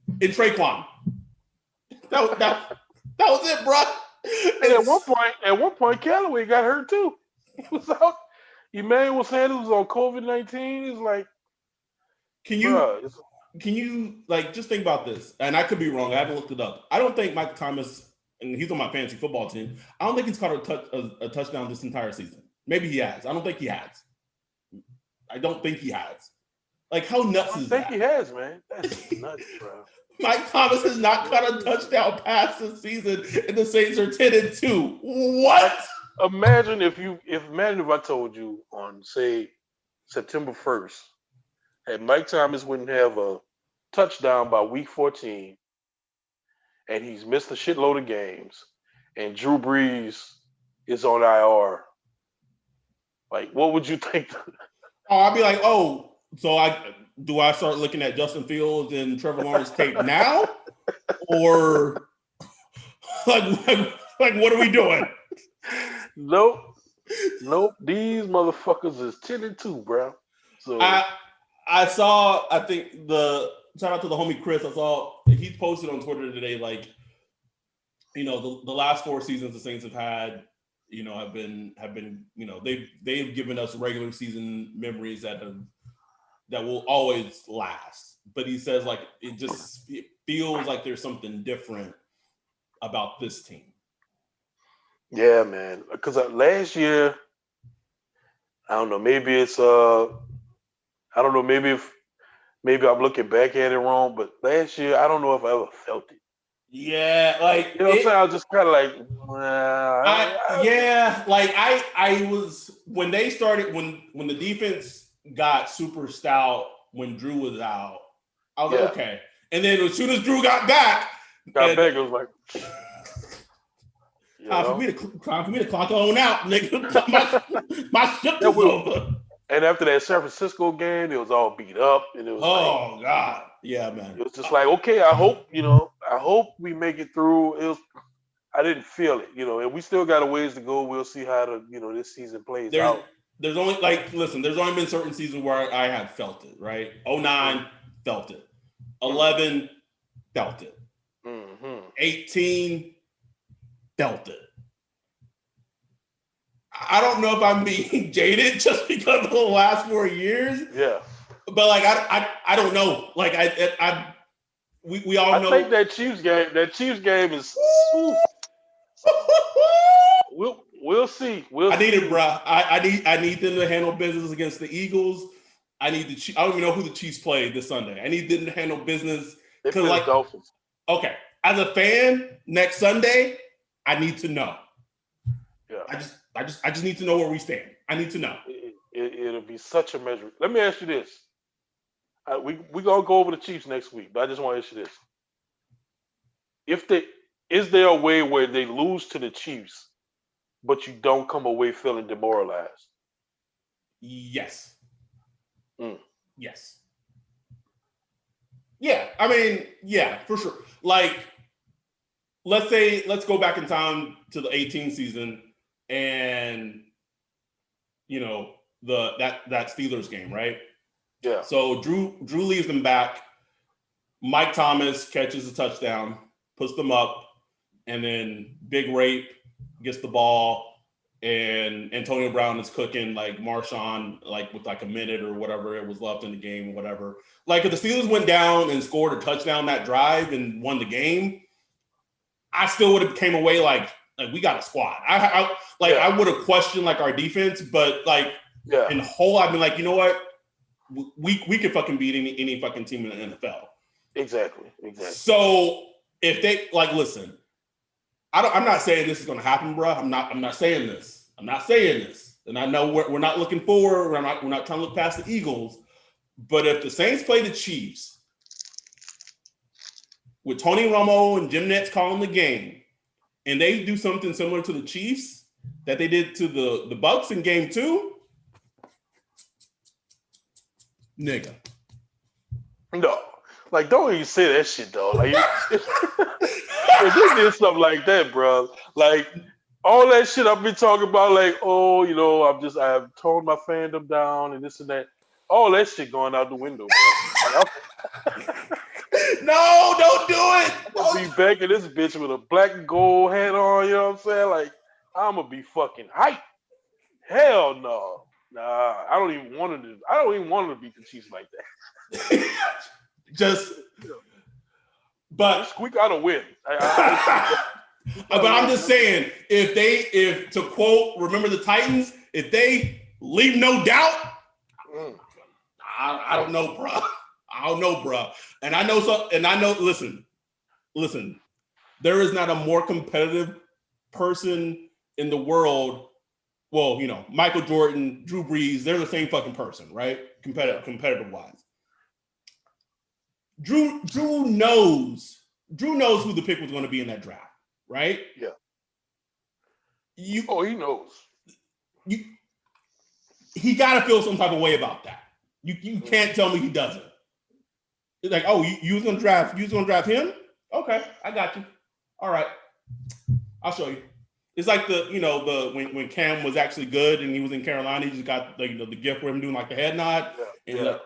and Traquan. That was it, bro. And at one point, Callaway got hurt too. He was out. Emmanuel Sanders was on COVID-19. It's like, can you like just think about this? And I could be wrong. I haven't looked it up. I don't think Mike Thomas, and he's on my fantasy football team. I don't think he's caught a touchdown this entire season. Maybe he has. I don't think he has. Like, how nuts is that? I think he has, man. That's nuts, bro. Mike Thomas has not caught a touchdown pass this season, and the Saints are 10-2. What? Imagine if I told you on, say, September 1st, that Mike Thomas wouldn't have a touchdown by week 14, and he's missed a shitload of games, and Drew Brees is on IR. Like, what would you think? I'd be like, so do I start looking at Justin Fields and Trevor Lawrence tape now? Or like what are we doing? Nope. These motherfuckers is 10-2, bro. So I saw, I think shout out to the homie Chris. I saw he posted on Twitter today, like, the last 4 seasons the Saints have had, have been, they've given us regular season memories that will always last. But he says, like, it feels like there's something different about this team. Yeah, man. Because last year, I don't know, maybe it's I don't know, maybe I'm looking back at it wrong, but last year I don't know if I ever felt it. Yeah, like, you know what I'm saying? I was just kind of like, I was when they started when the defense got super stout when Drew was out. I was like, okay. And then as soon as Drew got back, it was like, time for me to clock on out, nigga. My shift is over. And after that San Francisco game, it was all beat up, and it was God, yeah, man. It was just like, okay, I hope we make it through. I didn't feel it, and we still got a ways to go. We'll see how this season plays out. There's only there's only been certain seasons where I have felt it, right? 09 felt it, 11 felt it, 18 felt it. I don't know if I'm being jaded just because of the last 4 years. Yeah. But I don't know. We all know. I think that Chiefs game is. We'll see. I need it, bro. I need them to handle business against the Eagles. I don't even know who the Chiefs play this Sunday. I need them to handle business. They play the Dolphins. Okay, as a fan, next Sunday, I need to know. Yeah. I just need to know where we stand. I need to know. It'll be such a measure. Let me ask you this. We're going to go over the Chiefs next week, but I just want to ask you this. Is there a way where they lose to the Chiefs, but you don't come away feeling demoralized? Yes. Yes. Yeah, I mean, yeah, for sure. Let's go back in time to the 18 season and, that Steelers game, right? Yeah. So Drew leaves them back. Mike Thomas catches a touchdown, puts them up, and then Big Rape gets the ball, and Antonio Brown is cooking Marshawn with a minute or whatever it was left in the game or whatever. If the Steelers went down and scored a touchdown that drive and won the game, I still would have came away we got a squad. I would have questioned our defense, but in whole, I've been you know what? We could fucking beat any fucking team in the NFL. Exactly. So if they listen, I'm not saying this is going to happen, bro. I'm not saying this. And I know we're not looking forward. We're not trying to look past the Eagles. But if the Saints play the Chiefs with Tony Romo and Jim Nantz calling the game, and they do something similar to the Chiefs that they did to the Bucs in Game 2. Nigga. No. Don't even say that shit, though. If they did something like that, bro, all that shit I've been talking about, I've toned my fandom down and this and that. All that shit going out the window, bro. No, don't do it. I'll be back in this bitch with a black and gold hat on, you know what I'm saying? I'm going to be fucking hyped. Hell no. Nah, I don't even want to beat the Chiefs like that. But squeak out a win. But I'm just saying, if to quote, remember the Titans, if they leave no doubt, I don't know, bro. And I know, listen, there is not a more competitive person in the world. Well, Michael Jordan, Drew Brees, they're the same fucking person, right? Competitive wise. Drew knows who the pick was going to be in that draft, right? Yeah. He knows. He got to feel some type of way about that. You can't tell me he doesn't. It's you was going to draft him? Okay, I got you. All right, I'll show you. It's when Cam was actually good and he was in Carolina, he just got the gift for him doing the head nod. Yeah.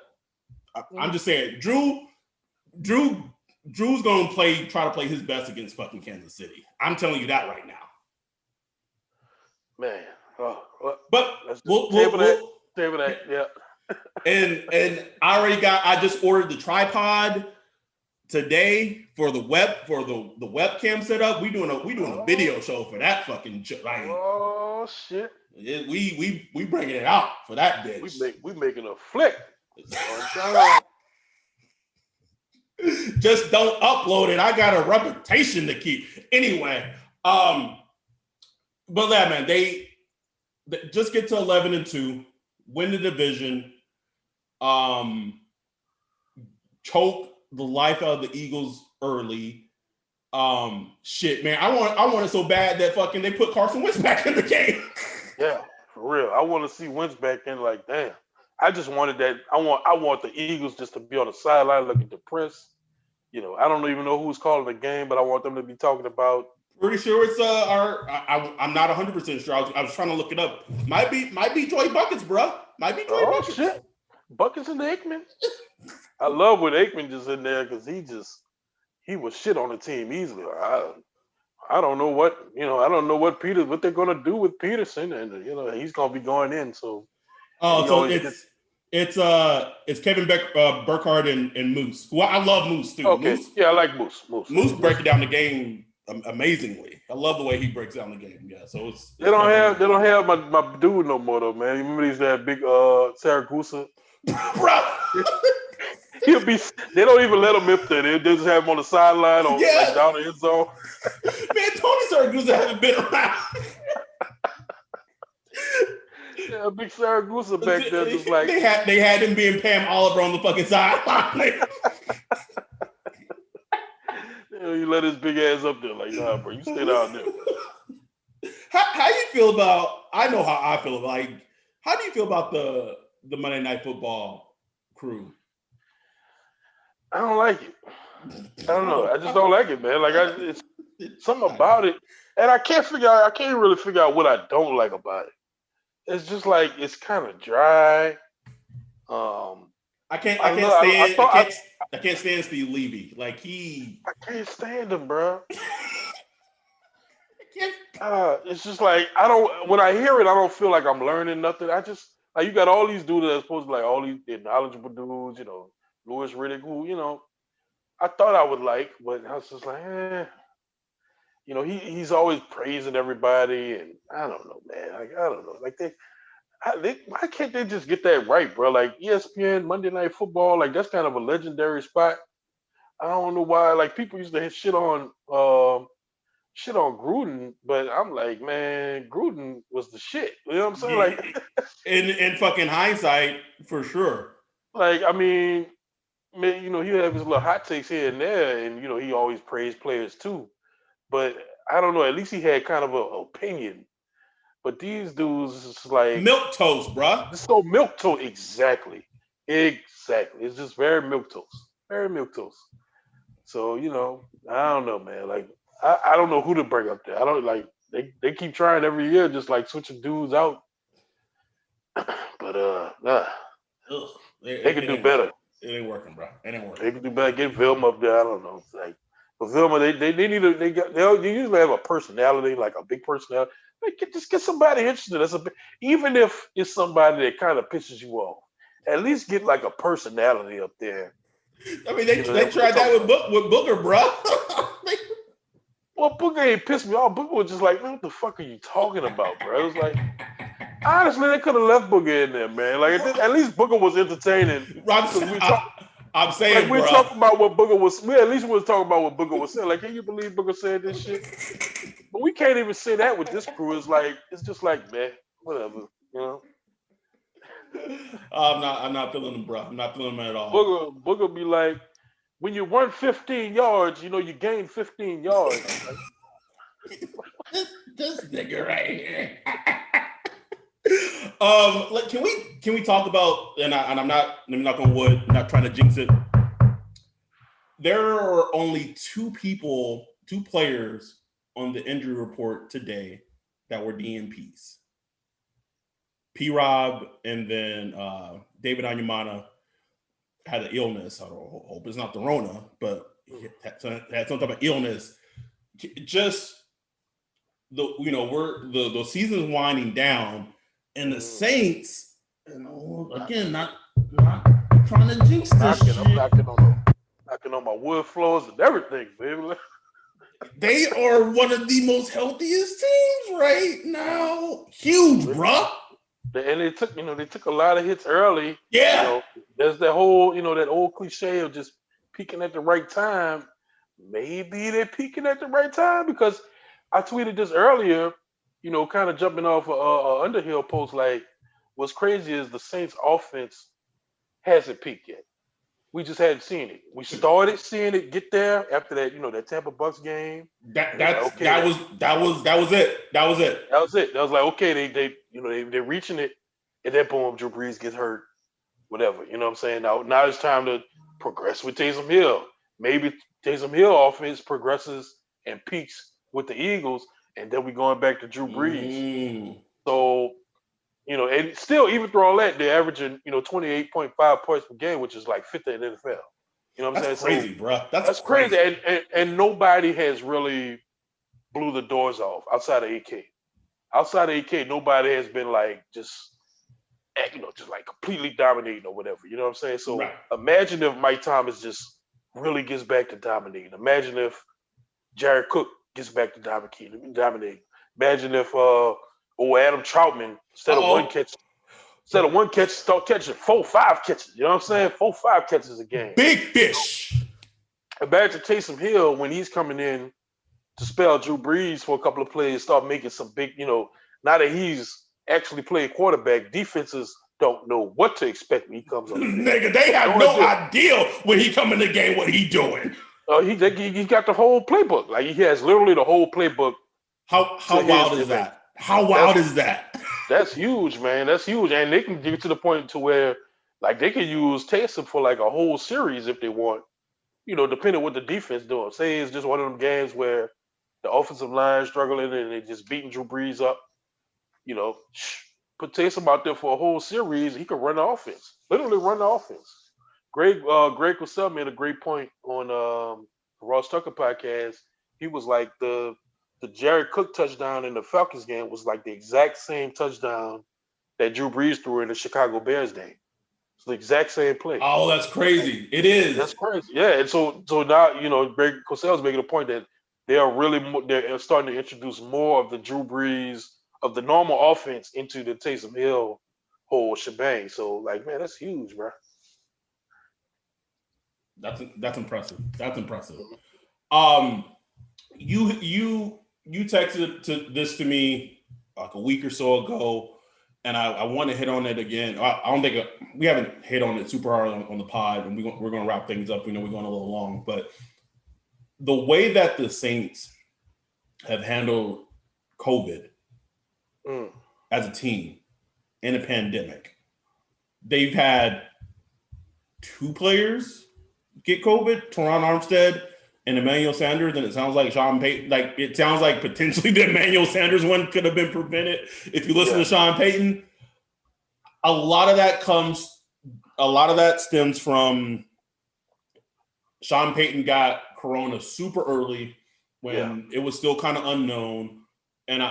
And I'm just saying, Drew's going to try to play his best against fucking Kansas City. I'm telling you that right now. Man. But we'll table that. Yeah. and I just ordered the tripod today for the webcam setup. We doing a video show for that fucking shit. Oh shit. We bringing it out for that bitch. We making a flick. Just don't upload it. I got a reputation to keep. Anyway, but yeah, man, they just get to 11-2, win the division, choke the life out of the Eagles early. Shit, man, I want it so bad that fucking they put Carson Wentz back in the game. Yeah, for real. I want to see Wentz back in. Damn. I just wanted that. I want the Eagles just to be on the sideline looking depressed. I don't even know who's calling the game, but I want them to be talking about. Pretty sure it's I'm not 100% sure. I was trying to look it up. Might be Joey Buckets, bro. Might be Joey Buckets. Shit. Buckets and Aikman. I love when Aikman just in there because he was shit on the team easily. I don't know what what they're gonna do with Peterson, and he's gonna be going in. So it's Kevin Burkhardt and Moose. Well, I love Moose too. Okay, Moose, yeah, I like Moose. Moose breaking down the game amazingly. I love the way he breaks down the game. Yeah, so it's they don't have my dude no more though, man. You remember he's that big Saragusa, bro. They don't even let him up there. They just have him on the sideline or down the end zone. Man, Tony Saragusa hasn't been around. Yeah, big Saragusa back there, just like they had him being Pam Oliver on the fucking sideline. You let his big ass up there, like, nah, bro, you stay down there. How you feel about? I know how I feel about. Like, how do you feel about the Monday Night Football crew? I don't like it. I don't know. I just don't like it, man. Like, it's something about it, and I can't really figure out what I don't like about it. It's just like it's kind of dry. I can't stand Steve Levy. Like I can't stand him, bro. It's just like when I hear it, I don't feel like I'm learning nothing. I just like you got all these dudes that are supposed to be like all these knowledgeable dudes, Louis Riddick, who, I thought I would like, but I was just like, he's always praising everybody, and I don't know, man. Like, I don't know. Like why can't they just get that right, bro? Like ESPN, Monday Night Football, like that's kind of a legendary spot. I don't know why. Like people used to hit shit on Gruden, but I'm like, man, Gruden was the shit. You know what I'm saying? Yeah. Like, in fucking hindsight, for sure. Like, I mean, he have his little hot takes here and there, and he always praised players too. But I don't know. At least he had kind of an opinion. But these dudes is like milk toast, bro. It's so milk toast. Exactly. It's just very milk toast. Very milk toast. So I don't know, man. Like I don't know who to bring up there. I don't like they keep trying every year, just like switching dudes out. But nah. They could do better. It ain't working, bro. It ain't working. They could do better. Get Vilma up there. I don't know. It's like, but Vilma, they usually have a personality, like a big personality. Like, just get somebody interested. Even if it's somebody that kind of pisses you off, at least get like a personality up there. I mean, they tried that with Booker, bro. Well, Booker ain't pissed me off. Booker was just like, man, what the fuck are you talking about, bro? It was like, honestly, they could have left Booker in there, man. Like, at least Booker was entertaining. I'm saying, like, we're talking about what Booker was. At least we were talking about what Booker was saying. Like, can you believe Booker said this shit? But we can't even say that with this crew. It's just like, man, whatever, I'm not feeling them, bro. I'm not feeling them at all. Booker be like, when you run 15 yards, you gain 15 yards. this nigga right here. Can we talk about, and I'm not on wood, I'm not trying to jinx it. There are only two players on the injury report today that were DNPs. P-Rob and then David Onyemata had an illness. I hope it's not the Rona, but he had some type of illness. Just the season's winding down, and the Saints, again, not trying to jinx this shit. I'm knocking on my wood floors and everything, baby. They are one of the most healthiest teams right now. Huge, bro. And they took a lot of hits early. Yeah. There's that whole, that old cliche of just peaking at the right time. Maybe they're peaking at the right time because I tweeted this earlier, kind of jumping off a Underhill post. Like, what's crazy is the Saints offense hasn't peaked yet. We just hadn't seen it. We started seeing it get there after that, that Tampa Bucks game. That was it. That was it. That was it. That was like, okay, they're reaching it, and then boom, Drew Brees gets hurt. whatever. You know what I'm saying? Now it's time to progress with Taysom Hill. Maybe Taysom Hill offense progresses and peaks with the Eagles, and then we going back to Drew Brees. So, and still, even through all that, they're averaging, 28.5 points per game, which is like fifth in the NFL. You know what I'm saying? That's crazy, bro. That's crazy. And nobody has really blew the doors off outside of AK. Outside of AK, nobody has been like just like completely dominating or whatever. You know what I'm saying? So Imagine if Mike Thomas just really gets back to dominating. Imagine if Jared Cook gets back to dominating. Imagine if Adam Troutman instead of one catch, start catching 4-5 catches. You know what I'm saying? 4-5 catches a game. Big fish. Imagine Taysom Hill when he's coming in to spell Drew Brees for a couple of plays, start making some big, now that he's actually playing quarterback, defenses don't know what to expect when he comes on. Nigga, they have no idea when he come in the game what he doing. He got the whole playbook. Like he has literally the whole playbook. How wild is that? How wild is that? That's huge, man. That's huge. And they can get to the point to where like they can use Taysom for like a whole series if they want, depending on what the defense doing. Say it's just one of them games where the offensive line struggling and they just beating Drew Brees up. Put Taysom out there for a whole series. He could run the offense. Literally run the offense. Greg Cosell made a great point on the Ross Tucker podcast. He was like the Jared Cook touchdown in the Falcons game was like the exact same touchdown that Drew Brees threw in the Chicago Bears game. It's the exact same play. Oh, that's crazy. It is. That's crazy. Yeah, and so now Greg Cosell is making a point that they're starting to introduce more of the Drew Brees of the normal offense into the Taysom Hill whole shebang. So like, man, that's huge, bro. That's impressive. That's impressive. You texted this to me like a week or so ago, and I want to hit on it again. I don't think we haven't hit on it super hard on the pod, and we're going to wrap things up. We know we're going a little long, but the way that the Saints have handled COVID as a team in a pandemic, they've had 2 players get COVID, Teron Armstead and Emmanuel Sanders, and it sounds like Sean Payton. Like it sounds like potentially the Emmanuel Sanders one could have been prevented if you listen to Sean Payton. A lot of that stems from Sean Payton got Corona super early when it was still kind of unknown, and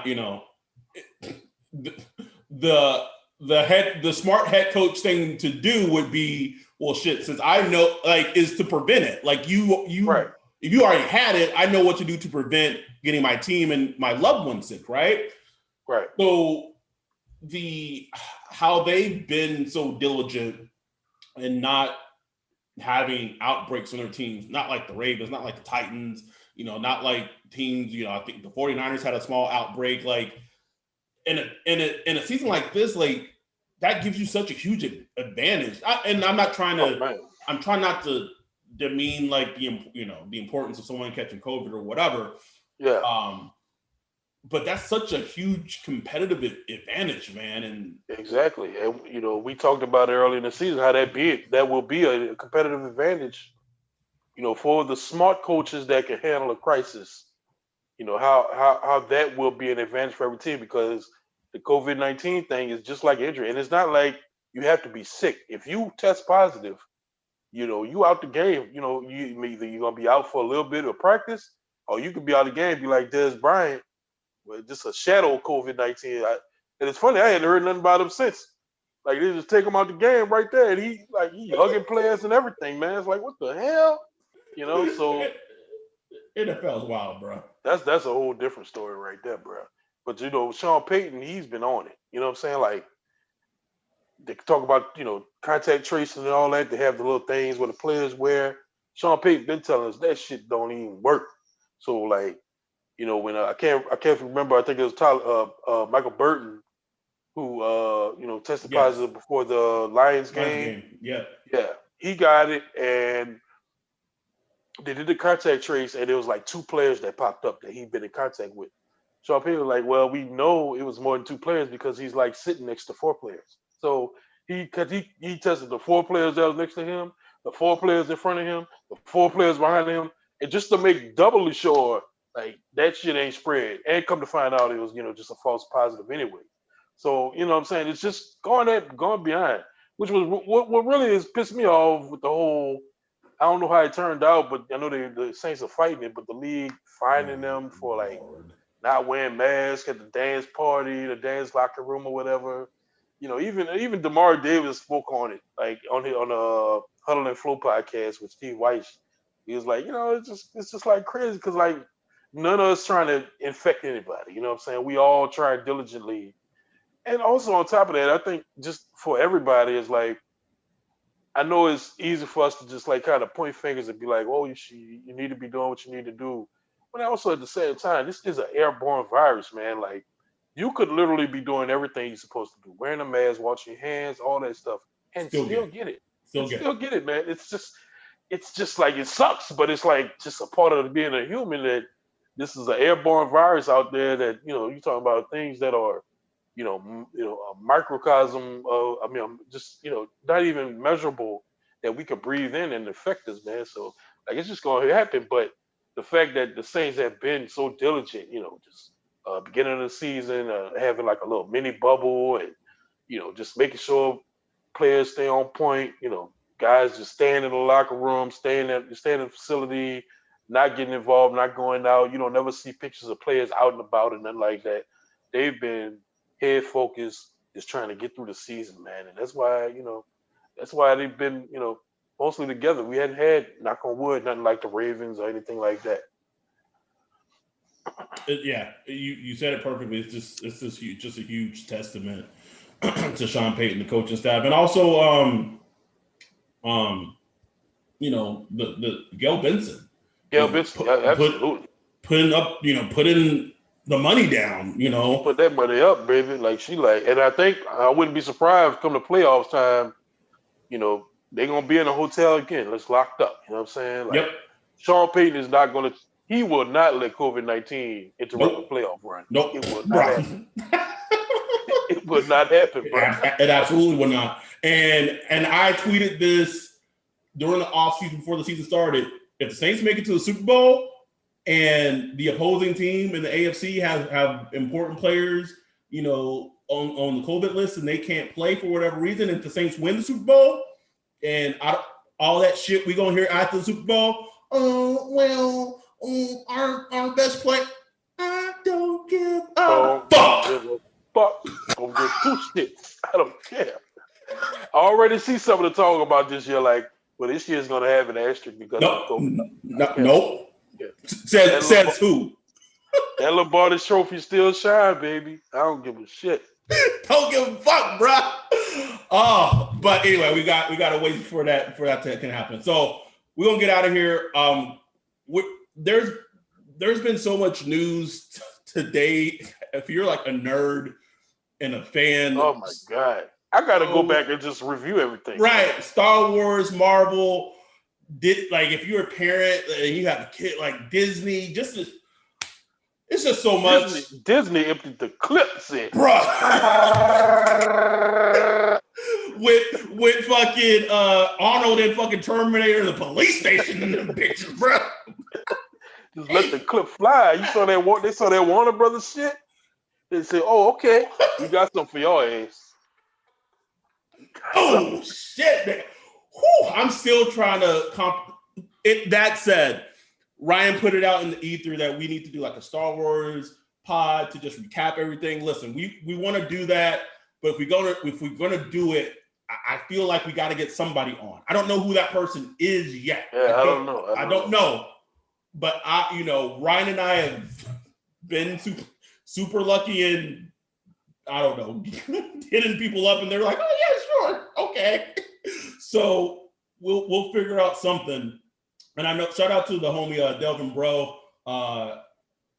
the smart head coach thing to do would be, well, shit, since I know, like, is to prevent it. Like you if you already had it, I know what to do to prevent getting my team and my loved ones sick, right? Right. So how they've been so diligent and not having outbreaks on their teams, not like the Ravens, not like the Titans, not like teams, I think the 49ers had a small outbreak. Like in a season like this, like that gives you such a huge advantage. I'm not trying to, I'm trying not to demean like the importance of someone catching COVID or whatever. Yeah. But that's such a huge competitive advantage, man. And exactly. And we talked about it early in the season how that will be a competitive advantage, for the smart coaches that can handle a crisis. How that will be an advantage for every team, because the COVID-19 thing is just like injury, and it's not like you have to be sick. If you test positive, you out the game. Either you're gonna be out for a little bit of practice, or you could be out of the game. Be like Dez Bryant, with just a shadow of COVID-19. And it's funny, I hadn't heard nothing about him since. Like they just take him out the game right there, and he hugging players and everything, man. It's like, what the hell, So NFL's wild, bro. That's a whole different story right there, bro. But Sean Payton, he's been on it. You know what I'm saying? Like they talk about contact tracing and all that. They have the little things where the players wear. Sean Payton been telling us that shit don't even work. So like, when I can't remember. I think it was Michael Burton who tested positive before the Lions game. Yeah. He got it, and they did the contact trace, and there was like 2 players that popped up that he'd been in contact with. Sean Payton was like, well, we know it was more than 2 players because he's like sitting next to 4 players. So he tested the 4 players that was next to him, the 4 players in front of him, the 4 players behind him, and just to make doubly sure like that shit ain't spread. And come to find out it was, just a false positive anyway. So, you know what I'm saying? It's just going behind, which was what really has pissed me off with the whole. I don't know how it turned out, but I know the Saints are fighting it, but the league finding them for like not wearing masks at the dance party, the dance locker room or whatever. Even DeMar Davis spoke on it, like on the Huddle and Flow podcast with Steve Weiss. He was like, it's just like crazy because like none of us trying to infect anybody. You know what I'm saying? We all try diligently. And also on top of that, I think just for everybody is like, I know it's easy for us to just like kind of point fingers and be like, oh, you need to be doing what you need to do. But also at the same time, this is an airborne virus, man. Like you could literally be doing everything you're supposed to do, wearing a mask, washing your hands, all that stuff, and still get it. Still get it, man. It's just like it sucks, but it's like just a part of being a human that this is an airborne virus out there that, you're talking about things that are, a microcosm of, just, not even measurable that we could breathe in and affect us, man. So like, it's just going to happen. But the fact that the Saints have been so diligent, just beginning of the season, having like a little mini bubble and, just making sure players stay on point, guys just staying in the locker room, staying in the facility, not getting involved, not going out. You don't never see pictures of players out and about and nothing like that. They've been head focused, just trying to get through the season, man. And that's why, they've been, mostly together. We hadn't had, knock on wood, nothing like the Ravens or anything like that. Yeah, you said it perfectly. It's just a huge testament to Sean Payton, the coaching staff, and also the Gail Benson. Absolutely. Putting the money down, Put that money up, baby. And I think I wouldn't be surprised come to playoffs time, they're gonna be in a hotel again. Let's locked up. You know what I'm saying? Like, yep. Sean Payton is not gonna. He will not let COVID-19 interrupt the playoff run. Nope. It will not happen. It would not happen, bro. It absolutely would not. And I tweeted this during the offseason before the season started. If the Saints make it to the Super Bowl and the opposing team in the AFC have important players, on the COVID list and they can't play for whatever reason, if the Saints win the Super Bowl and all that shit we gonna hear after the Super Bowl, our best player, I don't give a fuck. Don't give two shits. I don't care. I already see some of the talk about this year, like, well, this year's gonna have an asterisk because of COVID. Nope. Yeah. Says who? That Lombardi trophy still shine, baby. I don't give a shit. Don't give a fuck, bro. Oh, but anyway, we got to wait for that to can happen. So we're gonna get out of here. There's been so much news today. If you're like a nerd and a fan, oh my god, I gotta go back and just review everything. Right, Star Wars, Marvel. If you're a parent and you have a kid, like Disney, it's just so much. Disney emptied the clips in, bro. with fucking Arnold and fucking Terminator in the police station and them bitches, bro. Just let the clip fly. You saw that? They saw that Warner Brothers shit. They said, "Oh, okay, we got something for your ass." Oh shit, man. Whew, I'm still trying to that said, Ryan put it out in the ether that we need to do like a Star Wars pod to just recap everything. Listen, we want to do that, but if we're gonna do it, I feel like we got to get somebody on. I don't know who that person is yet. Yeah, I don't know. I don't know. But Ryan and I have been super lucky in, I don't know, hitting people up and they're like, oh yeah, sure, okay. So we'll figure out something. And I know, shout out to the homie Delvin Bro,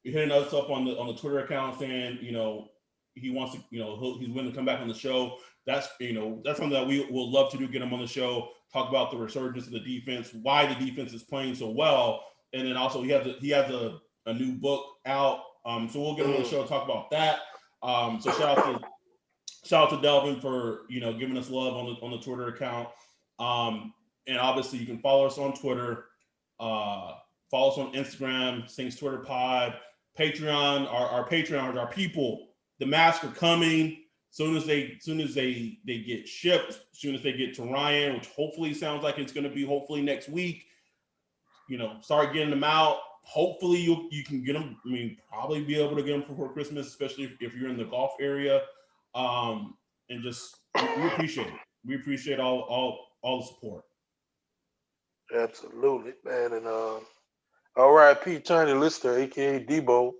hitting us up on the Twitter account saying, he wants to, he's willing to come back on the show. That's something that we will love to do, get him on the show, talk about the resurgence of the defense, why the defense is playing so well. And then also he has a new book out. So we'll get him on the show and talk about that. So shout out to shout out to Delvin for, giving us love on the Twitter account. And obviously you can follow us on Twitter, follow us on Instagram, Saints Twitter Pod, Patreon, our Patreons, our people. The masks are coming. Soon as they get shipped, soon as they get to Ryan, which hopefully sounds like it's going to be hopefully next week, start getting them out. Hopefully you can get them. I mean, probably be able to get them before Christmas, especially if you're in the Gulf area. And just we appreciate it. We appreciate all the support. Absolutely, man. And R.I.P. Tiny Lister, aka Debo.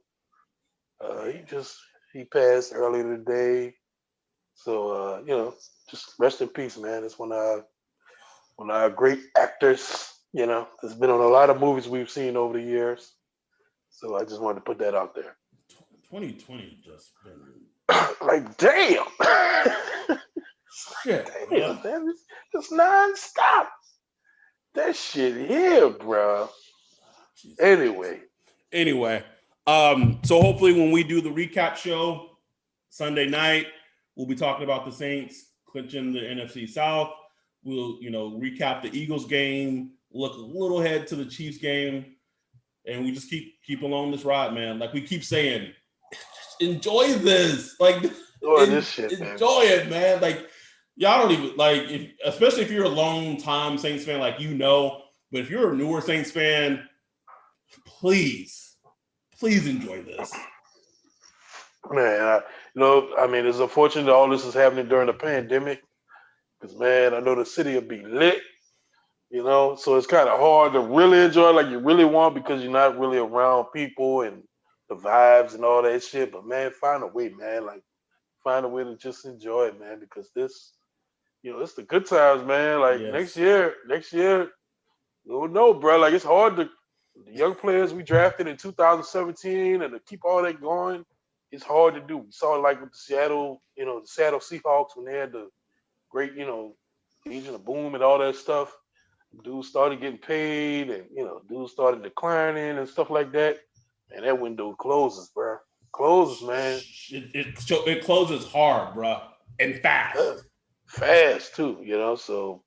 He passed earlier today. So just rest in peace, man. It's one of our great actors. That's been on a lot of movies we've seen over the years. So I just wanted to put that out there. 2020 just been like damn. Shit, damn, man. It's nonstop. That shit here, bro. Anyway. So hopefully when we do the recap show Sunday night, we'll be talking about the Saints clinching the NFC South. We'll, recap the Eagles game, look a little ahead to the Chiefs game, and we just keep along this ride, man. Like we keep saying, enjoy this. Like this shit, man. Enjoy it, man. Like y'all don't even especially if you're a long time Saints fan, but if you're a newer Saints fan, please enjoy this. Man, it's unfortunate that all this is happening during the pandemic. Because, man, I know the city will be lit, so it's kind of hard to really enjoy like you really want because you're not really around people and the vibes and all that shit. But, man, find a way, man. Like, find a way to just enjoy it, man, because this, it's the good times, man. Like, next year, you don't know, bro. Like, it's hard to – the young players we drafted in 2017 and to keep all that going, it's hard to do. We saw it like with the Seattle Seahawks when they had the great, Legion of Boom and all that stuff. Dudes started getting paid and, dudes started declining and stuff like that. And that window closes, bro. Closes, man. It closes hard, bro, and fast. Fast, too, so,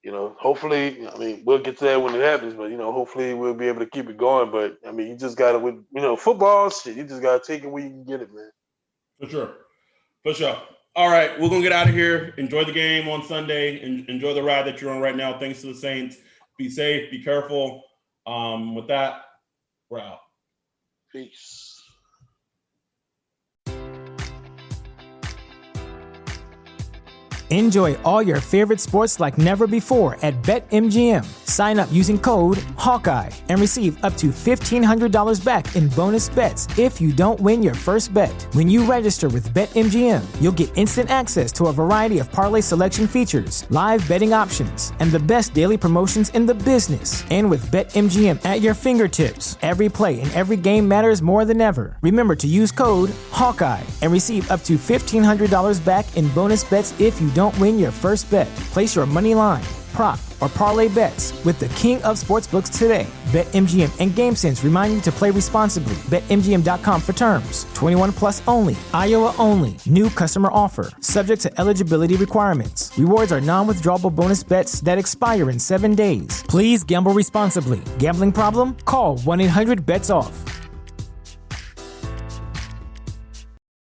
hopefully, we'll get to that when it happens, but, hopefully we'll be able to keep it going. But, you just got to, with, football shit, you just got to take it where you can get it, man. For sure. All right, we're going to get out of here. Enjoy the game on Sunday. Enjoy the ride that you're on right now. Thanks to the Saints. Be safe. Be careful. With that, we're out. Peace. Enjoy all your favorite sports like never before at BetMGM. Sign up using code Hawkeye and receive up to $1,500 back in bonus bets if you don't win your first bet. When you register with BetMGM, you'll get instant access to a variety of parlay selection features, live betting options, and the best daily promotions in the business. And with BetMGM at your fingertips, every play and every game matters more than ever. Remember to use code Hawkeye and receive up to $1,500 back in bonus bets if you don't win your first bet. Place your money line, prop, or parlay bets with the king of sportsbooks today. BetMGM and GameSense remind you to play responsibly. BetMGM.com for terms. 21 plus only. Iowa only. New customer offer. Subject to eligibility requirements. Rewards are non-withdrawable bonus bets that expire in 7 days. Please gamble responsibly. Gambling problem? Call 1-800-BETS-OFF.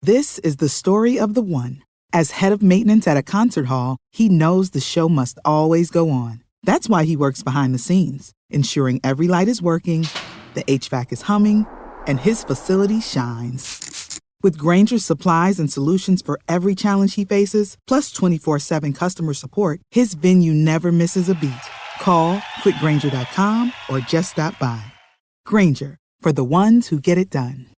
This is the story of the one. As head of maintenance at a concert hall, he knows the show must always go on. That's why he works behind the scenes, ensuring every light is working, the HVAC is humming, and his facility shines. With Grainger's supplies and solutions for every challenge he faces, plus 24/7 customer support, his venue never misses a beat. Call quickgrainger.com or just stop by. Grainger, for the ones who get it done.